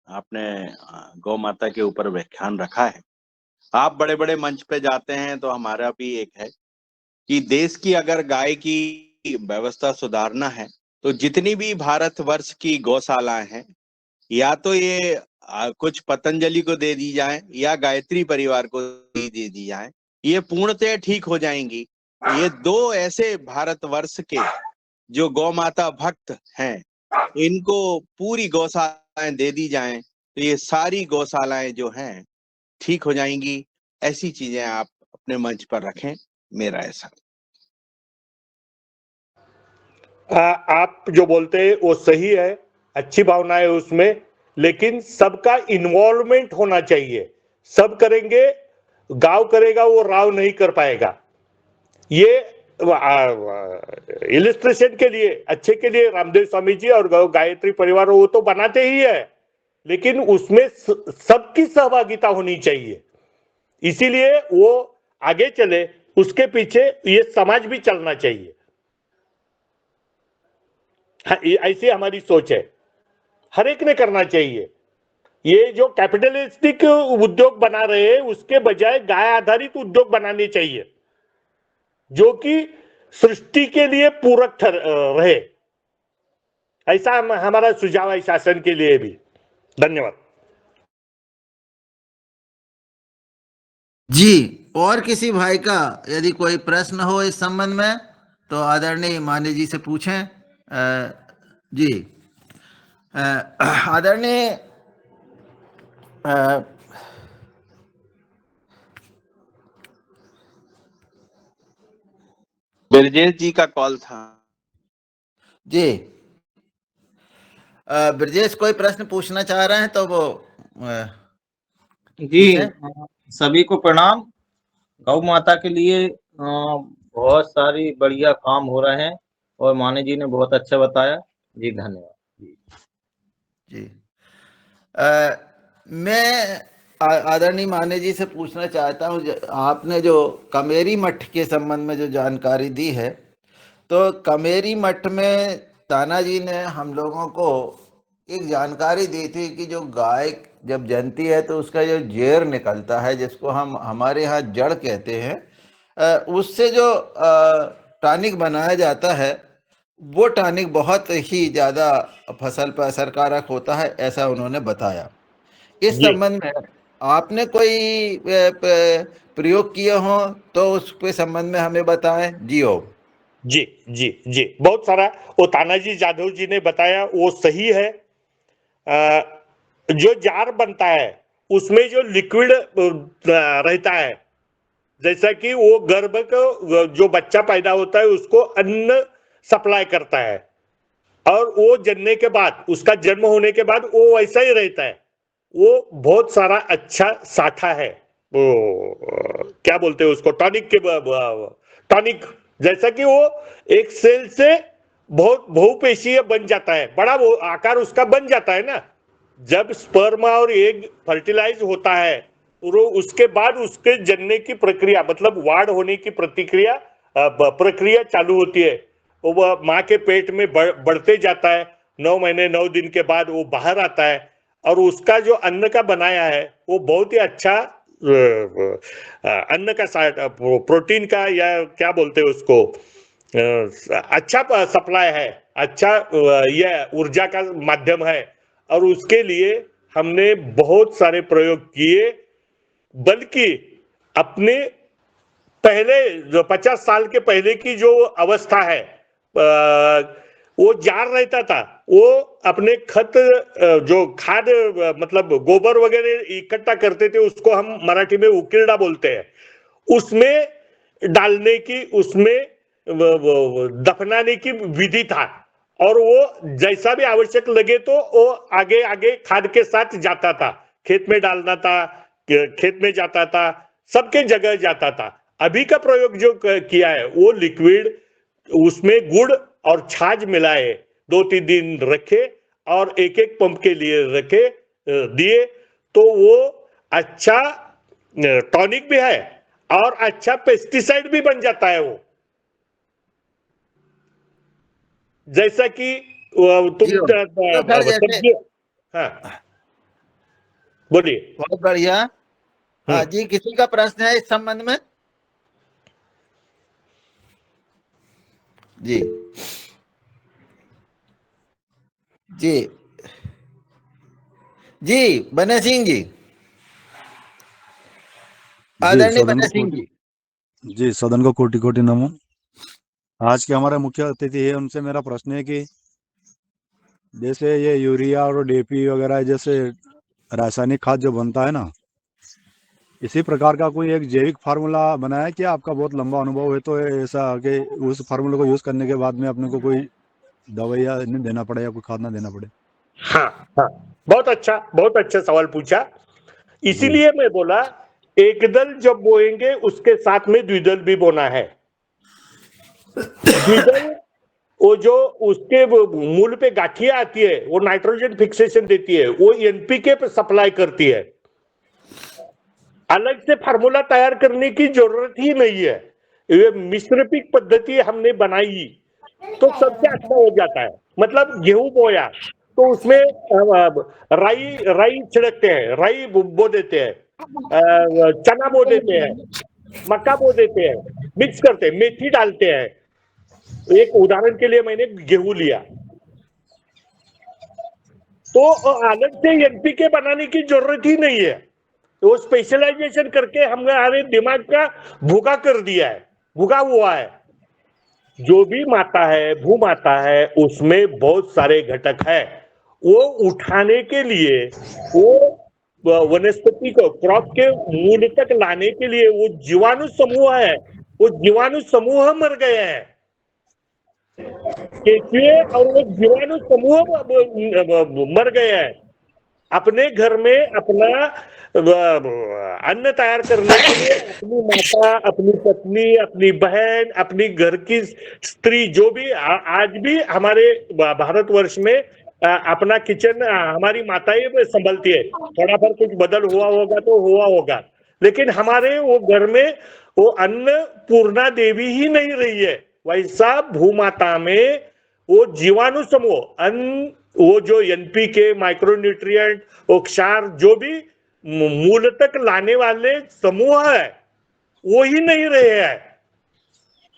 आपने गौ माता के ऊपर व्याख्यान रखा है। आप बड़े बड़े मंच पे जाते हैं, तो हमारा भी एक है कि देश की अगर गाय की व्यवस्था सुधारना है, तो जितनी भी भारतवर्ष की गौशालाएं हैं, या तो ये कुछ पतंजलि को दे दी जाए या गायत्री परिवार को दे दी जाए, ये पूर्णतः ठीक हो जाएंगी। ये दो ऐसे भारतवर्ष के जो गौ माता भक्त हैं, इनको पूरी गौशालाएं दे दी जाएं, तो ये सारी गौशालाएं जो हैं ठीक हो जाएंगी। ऐसी चीजें आप अपने मंच पर रखें, मेरा ऐसा। आप जो बोलते हैं वो सही है, अच्छी भावना है उसमें, लेकिन सबका इन्वॉल्वमेंट होना चाहिए। सब करेंगे, गांव करेगा वो राव नहीं कर पाएगा। ये इलिस्ट्रेशन के लिए, अच्छे के लिए रामदेव स्वामी जी और गायत्री परिवार वो तो बनाते ही है, लेकिन उसमें सबकी सहभागिता होनी चाहिए। इसीलिए वो आगे चले, उसके पीछे ये समाज भी चलना चाहिए। हाँ, ऐसी हमारी सोच है, हर एक ने करना चाहिए। ये जो कैपिटलिस्टिक उद्योग बना रहे हैं उसके बजाय गाय आधारित उद्योग बनाने चाहिए, जो कि सृष्टि के लिए पूरक रहे। ऐसा हमारा सुझाव है शासन के लिए भी। धन्यवाद जी। और किसी भाई का यदि कोई प्रश्न हो इस संबंध में तो आदरणीय मान्य जी से पूछें। जी, आदरणीय ब्रजेश जी का कॉल था। जी, ब्रजेश कोई प्रश्न पूछना चाह रहे हैं तो वो जी, पूछें। सभी को प्रणाम। गौ माता के लिए बहुत सारी बढ़िया काम हो रहे हैं और माने जी ने बहुत अच्छा बताया जी, धन्यवाद जी। मैं आदरणीय माने जी से पूछना चाहता हूँ, आपने जो कमेरी मठ के संबंध में जो जानकारी दी है, तो कमेरी मठ में तानाजी ने हम लोगों को एक जानकारी दी थी कि जो गाय जब जनती है तो उसका जो जेर निकलता है, जिसको हम हमारे यहाँ जड़ कहते हैं, उससे जो टॉनिक बनाया जाता है, वो टॉनिक बहुत ही ज़्यादा फसल पर असरकारक होता है, ऐसा उन्होंने बताया। इस जी। संबंध में आपने कोई प्रयोग किए हो तो उसके संबंध में हमें बताएं। जी हो। जी जी जी, बहुत सारा वो तानाजी जाधव जी ने बताया, वो सही है। जो जार बनता है उसमें जो लिक्विड रहता है, जैसा कि वो गर्भ को जो बच्चा पैदा होता है उसको अन्न सप्लाई करता है, और वो जन्मने के बाद, उसका जन्म होने के बाद वो वैसा ही रहता है। वो बहुत सारा अच्छा साठा है, वो क्या बोलते हैं उसको, टॉनिक के टॉनिक, जैसा कि वो एक सेल से बहुत बहुपेशीय बन जाता है, बड़ा वो आकार उसका बन जाता है ना। जब स्पर्म और एग फर्टिलाइज होता है तो उसके बाद उसके जनने की प्रक्रिया, मतलब वाढ होने की प्रक्रिया चालू होती है। वो माँ के पेट में बढ़ते जाता है, 9 महीने 9 दिन के बाद वो बाहर आता है, और उसका जो अन्न का बनाया है वो बहुत ही अच्छा अन्न का प्रोटीन का, या क्या बोलते हैं उसको, अच्छा सप्लाई है, अच्छा यह ऊर्जा का माध्यम है। और उसके लिए हमने बहुत सारे प्रयोग किए, बल्कि अपने पहले जो 50 साल के पहले की जो अवस्था है, वो जार रहता था, वो अपने खत जो खाद मतलब गोबर वगैरह इकट्ठा करते थे, उसको हम मराठी में उकिरडा बोलते हैं, उसमें डालने की, उसमें दफनाने की विधि था। और वो जैसा भी आवश्यक लगे तो वो आगे आगे खाद के साथ जाता था, खेत में डालना था, खेत में जाता था, सबके जगह जाता था। अभी का प्रयोग जो किया है वो लिक्विड, उसमें गुड़ और छाछ मिलाए, 2-3 दिन रखे और एक एक पंप के लिए रखे दिए, तो वो अच्छा टॉनिक भी है और अच्छा पेस्टिसाइड भी बन जाता है वो। जैसा कि तुम हाँ बोलिए। बहुत बढ़िया। हाँ जी, किसी का प्रश्न है इस संबंध में? जी जी जी, बने सिंह जी, आदरणीय बने सिंह जी। जी, सदन को कोटि कोटि नमन। आज के हमारे मुख्य अतिथि है, उनसे मेरा प्रश्न है कि जैसे ये यूरिया और डीएपी वगैरह जैसे रासायनिक खाद जो बनता है ना, इसी प्रकार का कोई एक जैविक फार्मूला बनाया क्या? आपका बहुत लंबा अनुभव है तो ऐसा कि उस फार्मूले को यूज करने के बाद में अपने को कोई दवाइयाँ नहीं देना पड़े या कोई खाद ना देना पड़े। हाँ हाँ, बहुत अच्छा सवाल पूछा। इसीलिए मैं बोला एकदल जब बोएंगे उसके साथ में द्विदल भी बोना है। द्विदल वो जो उसके मूल पे गाठिया आती है वो नाइट्रोजन फिक्सेशन देती है, वो एनपीके पे सप्लाई करती है। अलग से फार्मूला तैयार करने की जरूरत ही नहीं है। ये मिश्रपिक पद्धति हमने बनाई तो सबसे अच्छा हो जाता है। मतलब गेहूं बोया तो उसमें राई राई छिड़कते हैं, राई बो देते हैं, चना बो देते हैं, मक्का बो देते हैं, मिक्स करते हैं, मेथी डालते हैं। एक उदाहरण के लिए मैंने गेहूं लिया तो अलग से एनपीके बनाने की जरूरत ही नहीं है। तो स्पेशलाइजेशन करके हमारे दिमाग का भूखा कर दिया है, भूखा हुआ है। जो भी माता है, भूमाता है, उसमें बहुत सारे घटक है। वो उठाने के लिए, वो वनस्पति को क्रॉप के मूल तक लाने के लिए वो जीवाणु समूह है, वो जीवाणु समूह मर गए हैं। केंचुए और वो जीवाणु समूह मर गए हैं। अपने घर में अपना अन्न तैयार करने के लिए अपनी माता, अपनी पत्नी, अपनी बहन, अपनी घर की स्त्री, जो भी आज भी हमारे भारतवर्ष में अपना किचन हमारी माताएं संभलती है। थोड़ा पर कुछ बदल हुआ होगा तो हुआ होगा, लेकिन हमारे वो घर में वो अन्न पूर्णा देवी ही नहीं रही है। वैसा भूमाता में वो जीवाणु समूह अन्न, वो जो एनपीके, माइक्रोन्यूट्रिएंट, वो क्षार, जो भी मूल तक लाने वाले समूह है वो ही नहीं रहे हैं।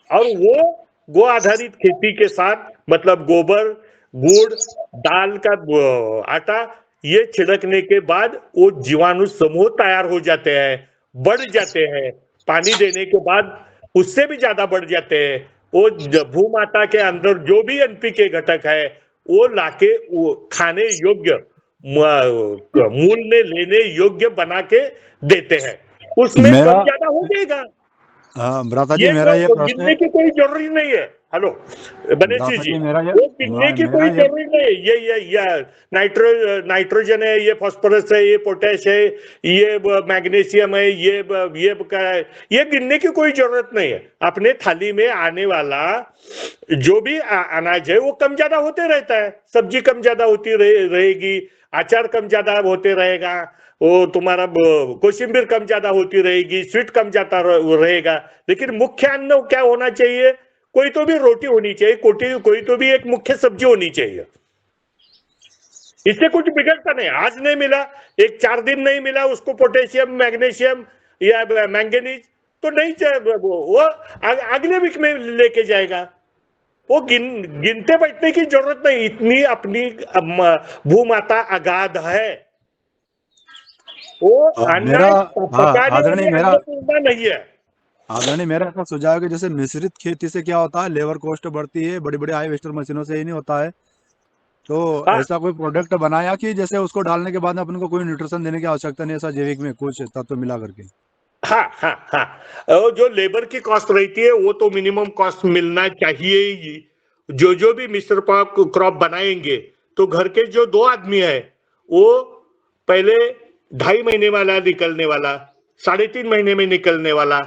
और वो गो आधारित खेती के साथ, मतलब गोबर, गुड़, दाल का आटा, ये छिड़कने के बाद वो जीवाणु समूह तैयार हो जाते हैं, बढ़ जाते हैं। पानी देने के बाद उससे भी ज्यादा बढ़ जाते हैं। वो भूमाता के अंदर जो भी एनपीके घटक है वो लाके वो खाने योग्य, मूल में लेने योग्य बना के देते हैं। उसमें मेरा कम ज्यादा हो जाएगा। भ्राता जी ये मेरा ये प्रश्न गिनने है। की कोई जरूरी नहीं है। हेलो भ्राता बनेशी जी, जी मेरा ये वो गिनने की मेरा कोई ये जरूरी नहीं है। ये नाइट्रोजन है, ये फास्फोरस है, ये पोटेश है, ये मैग्नीशियम है, ये गिनने की कोई जरूरत नहीं है। अपने थाली में आने वाला जो भी अनाज है वो कम ज्यादा होते रहता है। सब्जी कम ज्यादा होती रहेगी, अचार कम ज्यादा होते रहेगा, वो तुम्हारा कोशिम्बीर कम ज्यादा होती रहेगी, स्वीट कम ज्यादा रहेगा। लेकिन मुख्य अन्न क्या होना चाहिए? कोई तो भी रोटी होनी चाहिए, कोई तो भी एक मुख्य सब्जी होनी चाहिए। इससे कुछ बिगड़ता नहीं। आज नहीं मिला, एक 4 दिन नहीं मिला उसको पोटेशियम, मैग्नीशियम या मैंगनीज, तो नहीं, वो अगले वीक में लेके जाएगा। वो गिनते बैठने की जरूरत नहीं। इतनी अपनी भूमाता अगाध है। वो मेरा अनाज पकाने आदरणीय वाली मेरा अन्नपूर्णा नहीं है। आदरणीय मेरा ऐसा सुझाव है कि जैसे मिश्रित खेती से क्या होता है, लेबर कॉस्ट बढ़ती है, बड़ी बड़ी हार्वेस्टर मशीनों से ही नहीं होता है। तो हाँ ऐसा कोई प्रोडक्ट बनाया कि जैसे उसको डालने के बाद में अपन को कोई न्यूट्रिशन देने की आवश्यकता नहीं, ऐसा जैविक में कुछ तत्व मिला करके। हाँ, और जो लेबर की कॉस्ट रहती है वो तो मिनिमम कॉस्ट मिलना चाहिए ही। जो भी मिश्र क्रॉप बनाएंगे तो घर के जो 2 आदमी है वो पहले 2.5 महीने वाला निकलने वाला, 3.5 महीने में निकलने वाला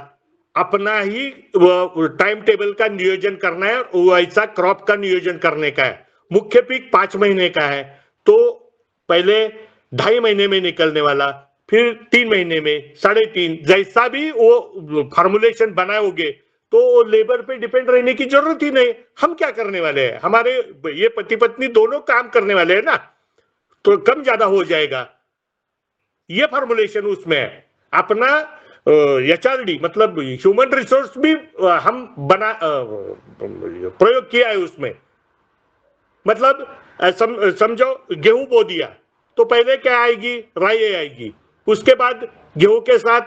अपना ही टाइम टेबल का नियोजन करना है। वैसा क्रॉप का नियोजन करने का है। मुख्य पीक 5 महीने का है तो पहले 2.5 महीने में निकलने वाला, फिर 3 महीने में, 3.5, जैसा भी वो फॉर्मुलेशन बनाओगे तो लेबर पे डिपेंड रहने की जरूरत ही नहीं। हम क्या करने वाले हैं? हमारे ये पति पत्नी दोनों काम करने वाले हैं ना, तो कम ज्यादा हो जाएगा। ये फॉर्मुलेशन उसमें है। अपना एचआरडी मतलब ह्यूमन रिसोर्स भी हम बना प्रयोग किया है उसमें। मतलब समझो गेहूं बो दिया तो पहले क्या आएगी? राई आएगी। उसके बाद गेहूं के साथ,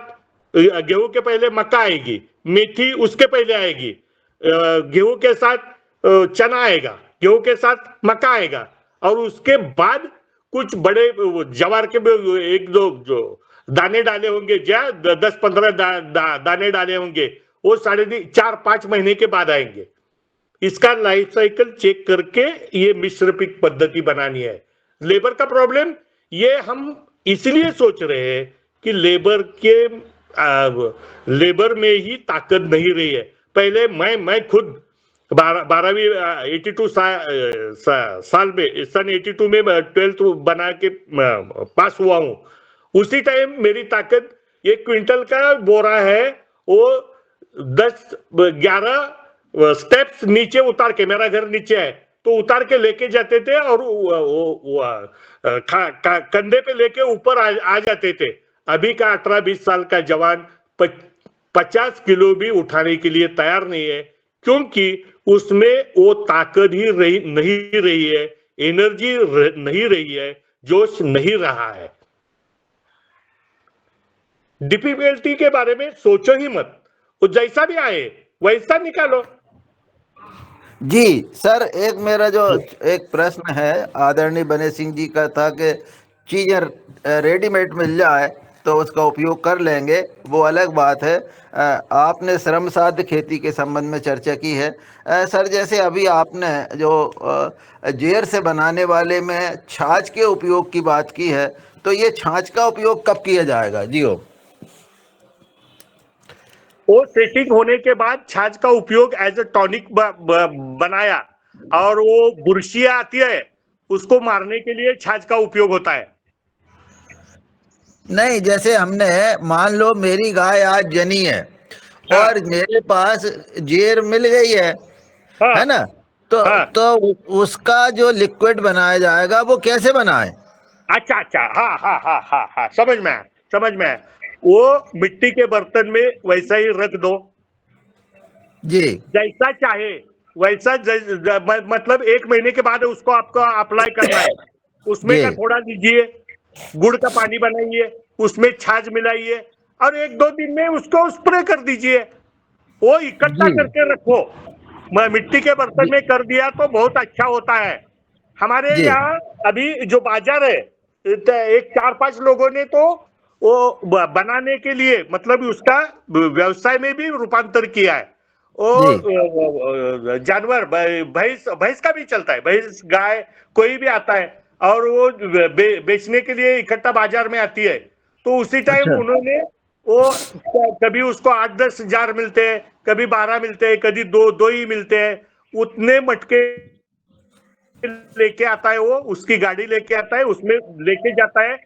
गेहूं के पहले मक्का आएगी, मेथी उसके पहले आएगी, गेहूं के साथ चना आएगा, गेहूं के साथ मक्का आएगा, और उसके बाद कुछ बड़े ज्वार के 1-2 जो दाने डाले होंगे, 10-15 दाने डाले होंगे, वो 4-5 महीने के बाद आएंगे। इसका लाइफ साइकिल चेक करके ये मिश्रपिक पद्धति बनानी है। लेबर का प्रॉब्लम ये हम इसलिए सोच रहे हैं कि लेबर में ही ताकत नहीं रही है। पहले मैं खुद 12वीं 82 साल में सन 82 में 12th बना के पास हुआ हूँ। उसी टाइम मेरी ताकत 1 क्विंटल का बोरा है, वो 10-11 स्टेप्स नीचे उतार के, मेरा घर नीचे है तो उतार के लेके जाते थे और कंधे पे लेके ऊपर आ जाते थे। अभी का 18-20 साल का जवान 50 किलो भी उठाने के लिए तैयार नहीं है, क्योंकि उसमें वो ताकत ही नहीं रही है, एनर्जी नहीं रही है, जोश नहीं रहा है। डिफिकल्टी के बारे में सोचो ही मत, वो जैसा भी आए वैसा निकालो। जी सर, एक मेरा जो एक प्रश्न है आदरणीय बने सिंह जी का था कि चीज़ें रेडीमेड मिल जाए तो उसका उपयोग कर लेंगे, वो अलग बात है। आपने श्रम साध्य खेती के संबंध में चर्चा की है। सर, जैसे अभी आपने जो जेर से बनाने वाले में छाछ के उपयोग की बात की है, तो ये छाछ का उपयोग कब किया जाएगा? जी हो, वो सेटिंग होने के बाद छाछ का उपयोग एज ए टॉनिक बनाया, और वो बुरशियां आती है उसको मारने के लिए छाछ का उपयोग होता है। नहीं, जैसे हमने मान लो मेरी गाय आज जनी है और मेरे पास जेर मिल गई है ना, तो उसका जो लिक्विड बनाया जाएगा वो कैसे बनाए? अच्छा, हाँ, समझ में आया। वो मिट्टी के बर्तन में वैसा ही रख दो जी, जैसा चाहे वैसा, मतलब 1 महीने के बाद उसको आपको अप्लाई करना है। उसमें का थोड़ा लीजिए, गुड़ का पानी बनाइए, उसमें छाछ मिलाइए और 1-2 दिन में उसको स्प्रे कर दीजिए। वो इकट्ठा करके रखो। मिट्टी के बर्तन में कर दिया तो बहुत अच्छा होता है। हमारे यहाँ अभी जो बाजार है, एक 4-5 लोगों ने तो वो बनाने के लिए, मतलब उसका व्यवसाय में भी रूपांतर किया है। वो जानवर भैंस का भी चलता है, भैंस गाय कोई भी आता है और वो बेचने के लिए इकट्ठा बाजार में आती है, तो उसी टाइम उन्होंने वो कभी उसको 8-10 जार मिलते हैं, कभी 12 मिलते हैं, कभी दो ही मिलते हैं, उतने मटके लेके आता है। वो उसकी गाड़ी लेके आता है, उसमें लेके जाता है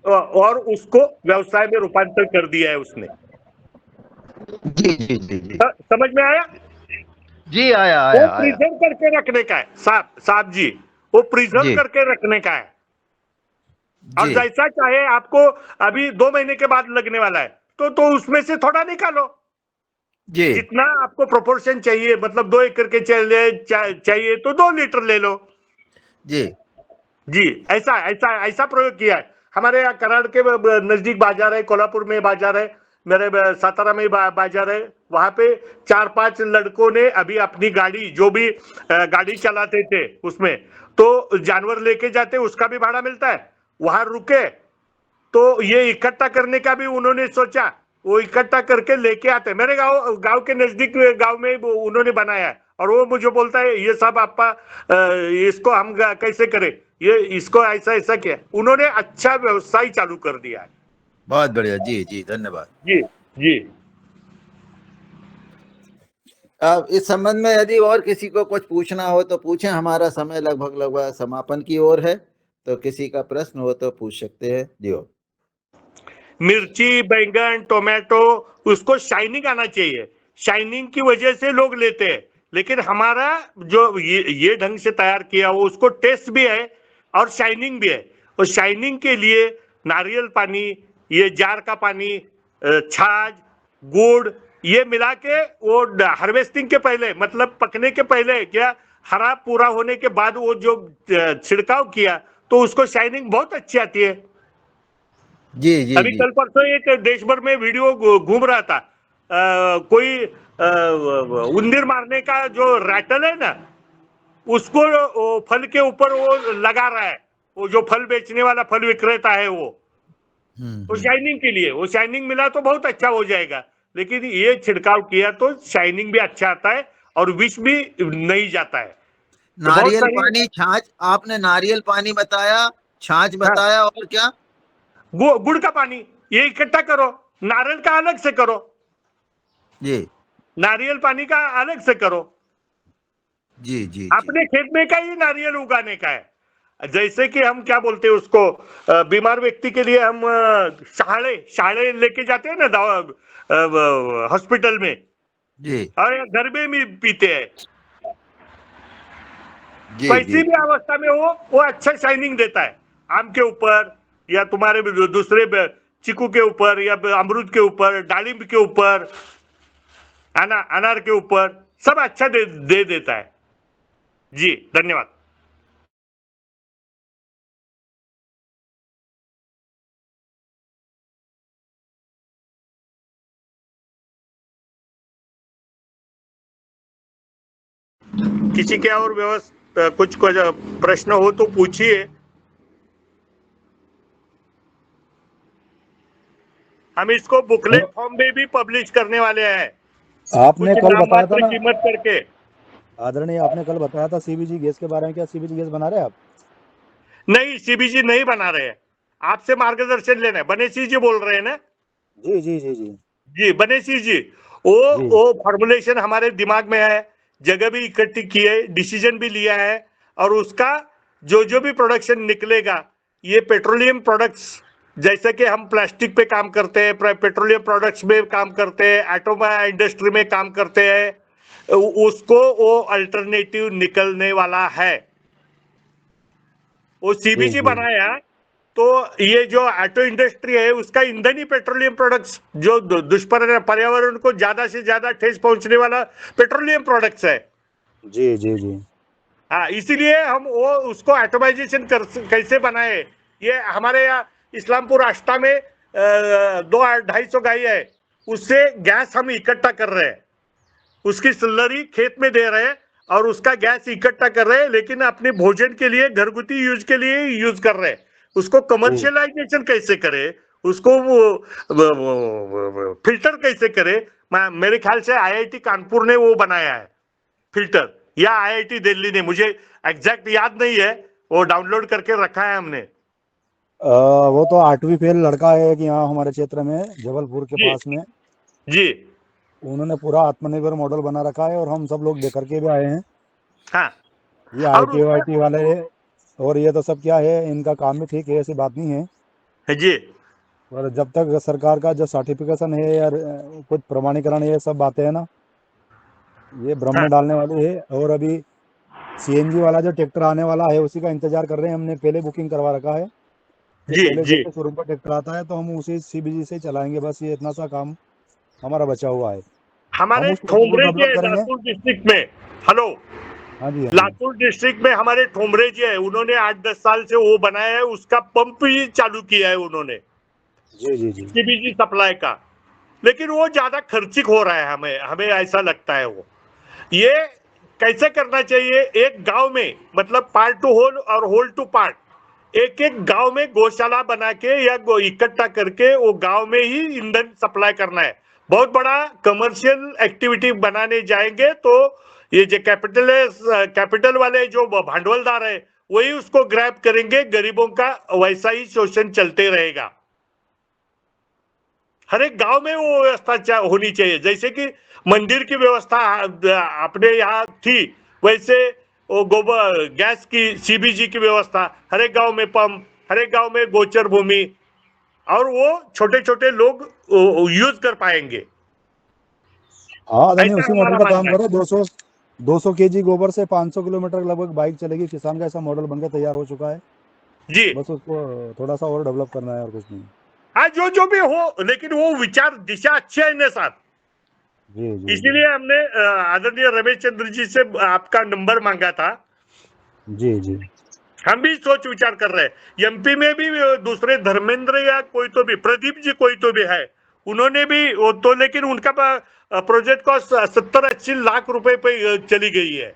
और उसको व्यवसाय में रूपांतर कर दिया है उसने। जी, समझ में आया? जी, आया। वो प्रिजर्व करके रखने का है साहब जी, वो प्रिजर्व करके रखने का है। और जैसा चाहे आपको अभी 2 महीने के बाद लगने वाला है तो उसमें से थोड़ा निकालो जी, जितना आपको प्रोपोर्शन चाहिए, मतलब 2 एकड़ के चाहिए तो 2 लीटर ले लो जी। ऐसा प्रयोग किया है। हमारे यहाँ कराड़ के नजदीक बाजार है, कोल्हापुर में बाजार है, मेरे सातारा में बाजार है, वहां पे 4-5 लड़कों ने अभी अपनी गाड़ी, जो भी गाड़ी चलाते थे उसमें तो जानवर लेके जाते, उसका भी भाड़ा मिलता है, वहां रुके तो ये इकट्ठा करने का भी उन्होंने सोचा, वो इकट्ठा करके लेके आते। मेरे गांव के नजदीक गांव में उन्होंने बनाया है और वो मुझे बोलता है ये सब आपका इसको हम कैसे करें, ये इसको ऐसा किया। उन्होंने अच्छा व्यवसाय चालू कर दिया है। बहुत बढ़िया जी, धन्यवाद जी। अब इस संबंध में यदि और किसी को कुछ पूछना हो तो पूछें। हमारा समय लगभग समापन की ओर है, तो किसी का प्रश्न हो तो पूछ सकते हैं। जी हो। मिर्ची, बैंगन, टोमेटो, उसको शाइनिंग आना चाहिए, शाइनिंग की वजह से लोग लेते हैं। लेकिन हमारा जो ये ढंग से तैयार किया हो, उसको टेस्ट भी है और शाइनिंग भी है। और शाइनिंग के लिए नारियल पानी, ये जार का पानी, छाछ, गुड़, ये मिला के वो हार्वेस्टिंग के पहले, मतलब पकने के पहले, क्या हरा पूरा होने के बाद वो जो छिड़काव किया तो उसको शाइनिंग बहुत अच्छी आती है जी। अभी कल परसों एक देश भर में वीडियो घूम रहा था, कोई उंदीर मारने का जो रैटल है ना, उसको फल के ऊपर वो लगा रहा है, वो जो फल बेचने वाला फल विक्रेता है वो शाइनिंग के लिए, वो शाइनिंग मिला तो बहुत अच्छा हो जाएगा। लेकिन ये छिड़काव किया तो शाइनिंग भी अच्छा आता है और विष भी नहीं जाता है। नारियल पानी, छाछ, आपने नारियल पानी बताया छाछ बताया, और क्या? गुड़ का पानी, ये इकट्ठा करो। नारियल का अलग से करो, जी नारियल पानी का अलग से करो। जी जी जी। अपने खेत में का ही नारियल उगाने का है। जैसे कि हम क्या बोलते हैं उसको, बीमार व्यक्ति के लिए हम शाळे शाळे लेके जाते हैं ना दवा हॉस्पिटल में, जी और घर में भी पीते हैं। जी वैसी जी भी अवस्था में वो अच्छा शाइनिंग देता है। आम के ऊपर या तुम्हारे दूसरे चीकू के ऊपर या अमरूद के ऊपर, दालिम के ऊपर, अनार के ऊपर, सब अच्छा दे देता है। जी धन्यवाद। किसी के और व्यवस्था कुछ प्रश्न हो तो पूछिए। हम इसको बुकलेट फॉर्म में भी पब्लिश करने वाले हैं, आपने कुछ कल नाम बताया था मात्र ना कीमत करके। आदरणीय, आपने कल बताया था सीबीजी गैस के बारे में, क्या सीबीजी गैस बना रहे हैं आप? नहीं, सीबीजी नहीं बना रहे हैं, आपसे मार्गदर्शन लेना है। बनेशी जी बोल रहे हैं ना? जी जी जी जी जी बनेशी जी, जी वो फॉर्मुलेशन हमारे दिमाग में है, जगह भी इकट्ठी की है, डिसीजन भी लिया है, और उसका जो भी प्रोडक्शन निकलेगा, ये पेट्रोलियम प्रोडक्ट्स, जैसे कि हम प्लास्टिक पे काम करते हैं, पेट्रोलियम प्रोडक्ट्स में काम करते हैं, ऑटोमोबाइल इंडस्ट्री में काम करते हैं, उसको वो अल्टरनेटिव निकलने वाला है। वो जी सीबीजी जी बनाया तो ये जो ऑटो इंडस्ट्री है उसका ईंधन ही पेट्रोलियम प्रोडक्ट्स, जो पर्यावरण को ज्यादा से ज्यादा ठेस पहुंचने वाला पेट्रोलियम प्रोडक्ट्स है। जी जी जी हाँ, इसीलिए हम वो उसको ऑटोमाइजेशन कैसे बनाए। ये हमारे यहाँ इस्लामपुर आष्टा में 200-250 गाय है, उससे गैस हम इकट्ठा कर रहे हैं, उसकी स्लरी खेत में दे रहे हैं और उसका गैस इकट्ठा कर रहे हैं, लेकिन अपने भोजन के लिए, घरगुती यूज के लिए यूज कर रहे हैं। उसको जी कमर्शियलाइजेशन कैसे करे, उसको फिल्टर कैसे करे। मेरे ख्याल से आईआईटी कानपुर ने वो बनाया है फिल्टर, या आईआईटी दिल्ली ने, मुझे एग्जैक्ट याद नहीं है, वो डाउनलोड करके रखा है हमने। वो तो 8वीं फेल लड़का है कि यहाँ हमारे क्षेत्र में जबलपुर के जी पास में, जी उन्होंने पूरा आत्मनिर्भर मॉडल बना रखा है और हम सब लोग देख करके भी आए हैं। हाँ, ये और आईटी उसका वाईटी वाले और ये तो सब क्या है, इनका काम भी ठीक है, ऐसी बात नहीं है। जी और जब तक सरकार का जो सर्टिफिकेशन है या कुछ प्रमाणीकरण, ये सब बातें हैं ना, ये भ्रम हाँ में डालने वाली है। और अभी सीएनजी वाला जो ट्रैक्टर आने वाला है उसी का इंतजार कर रहे हैं, हमने पहले बुकिंग करवा रखा है कि जी पहले जी। जैसे शुरू का ट्रैक्टर आता है तो हम उसी सीबीजी से चलाएंगे, बस ये इतना सा काम हमारा बचा हुआ है। हम हमारे उसको जरूर ठोमरे जी डेवलप है करेंगे। लातूर डिस्ट्रिक्ट में। हेलो, हाँ जी हाँ जी लातूर डिस्ट्रिक्ट में हमारे ठोमरे जी है, उन्होंने 8-10 साल से वो बनाया है, उसका पंप ही चालू किया है उन्होंने, जी जी जी सीबीजी सप्लाई का। लेकिन वो ज्यादा खर्चिक हो रहा है, हमें हमें ऐसा लगता है। वो ये कैसे करना चाहिए, एक गांव में, मतलब पार्ट टू होल और होल टू पार्ट, एक एक गांव में गौशाला बना के या इकट्ठा करके वो गांव में ही ईंधन सप्लाई करना है। बहुत बड़ा कमर्शियल एक्टिविटी बनाने जाएंगे तो ये जो कैपिटल वाले जो भांडवलदार है वही उसको ग्रैब करेंगे, गरीबों का वैसा ही शोषण चलते रहेगा। हर एक गांव में वो व्यवस्था होनी चाहिए, जैसे कि मंदिर की व्यवस्था अपने यहाँ थी, वैसे वो गोबर गैस की, सीबीजी की व्यवस्था हर एक गांव में, पंप हर एक गांव में, गोचर भूमि, और वो छोटे छोटे लोग यूज कर पाएंगे। हाँ आदरणीय, ऐसा उसी मॉडल हमारा का काम मानना है। करो। 200 केजी गोबर से 500 किलोमीटर लगभग बाइक चलेगी किसान का, ऐसा मॉडल बनकर तैयार हो चुका है। जी बस उसको थोड़ा सा और डेवलप करना है और कुछ नहीं। हाँ, जो भी हो, लेकिन वो विचार दिशा अच्छी है इनके साथ। जी जी जी इसीलिए हमने आदरणीय रमेश चंद्र जी से आपका नंबर मांगा था। जी जी हम भी सोच विचार कर रहे हैं। एमपी में भी दूसरे धर्मेंद्र या कोई तो भी, प्रदीप जी कोई तो भी है, उन्होंने भी वो तो, लेकिन उनका प्रोजेक्ट कॉस्ट 70-80 लाख रुपए पे चली गई है।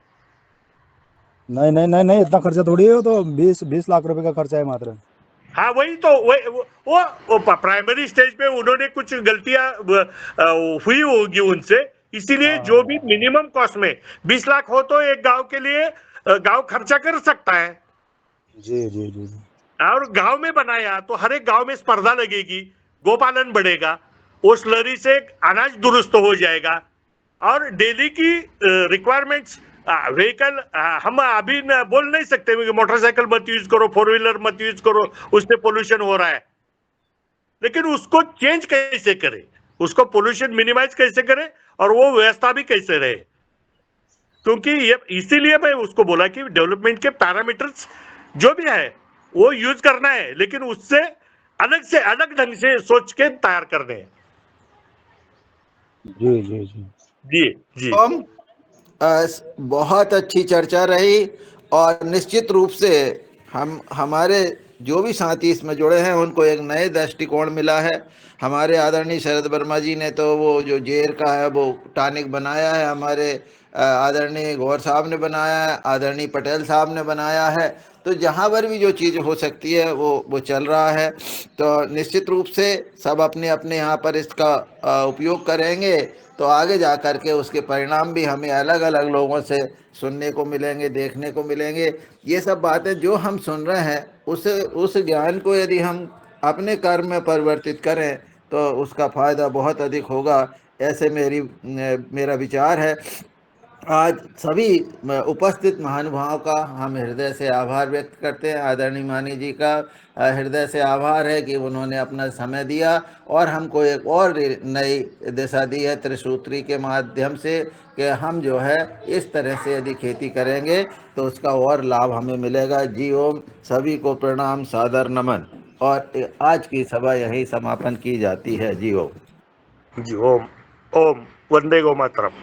नहीं नहीं नहीं नहीं, इतना खर्चा थोड़ी है, वो तो 20 लाख रुपए का खर्चा है मात्र। हाँ वही तो, वो प्राइमरी स्टेज पे उन्होंने कुछ गलतियां हुई होगी उनसे, इसीलिए हाँ जो हाँ भी हाँ। मिनिमम कॉस्ट में 20 लाख हो तो एक गांव के लिए गांव खर्चा कर सकता है। जी जी जी जी और गांव में बनाया तो हर एक गांव में स्पर्धा लगेगी, गोपालन बढ़ेगा, वो स्लरी से अनाज दुरुस्त हो जाएगा और डेली की रिक्वायरमेंट्स व्हीकल हम अभी बोल नहीं सकते कि मोटरसाइकिल मत यूज करो, 4 व्हीलर मत यूज करो, उससे पोल्यूशन हो रहा है, लेकिन उसको चेंज कैसे करें, उसको पोल्यूशन मिनिमाइज कैसे करें और वो व्यवस्था भी कैसे रहे। क्योंकि ये इसीलिए मैं उसको बोला कि डेवलपमेंट के पैरामीटर्स जो भी है वो यूज करना है, लेकिन उससे अलग ढंग से सोच के तैयार करने हैं। जी जी जी जी जी बहुत अच्छी चर्चा रही और निश्चित रूप से हमारे जो भी साथी इसमें जुड़े हैं उनको एक नए दृष्टिकोण मिला है। हमारे आदरणीय शरद वर्मा जी ने तो वो जो जेर का है वो टॉनिक बनाया है, हमारे आदरणीय गौर साहब ने बनाया है, आदरणीय पटेल साहब ने बनाया है। तो जहाँ पर भी जो चीज़ हो सकती है वो चल रहा है। तो निश्चित रूप से सब अपने अपने यहाँ पर इसका उपयोग करेंगे तो आगे जा कर के उसके परिणाम भी हमें अलग अलग लोगों से सुनने को मिलेंगे, देखने को मिलेंगे। ये सब बातें जो हम सुन रहे हैं उस ज्ञान को यदि हम अपने कर्म में परिवर्तित करें तो उसका फ़ायदा बहुत अधिक होगा, ऐसे मेरा विचार है। आज सभी उपस्थित महानुभावों का हम हृदय से आभार व्यक्त करते हैं। आदरणीय मानी जी का हृदय से आभार है कि उन्होंने अपना समय दिया और हमको एक और नई दिशा दी है त्रिसूत्री के माध्यम से कि हम जो है इस तरह से यदि खेती करेंगे तो उसका और लाभ हमें मिलेगा। जी ओम, सभी को प्रणाम, सादर नमन। और आज की सभा यही समापन की जाती है। जी ओम। जी ओम। ओम वंदे गो मातरम।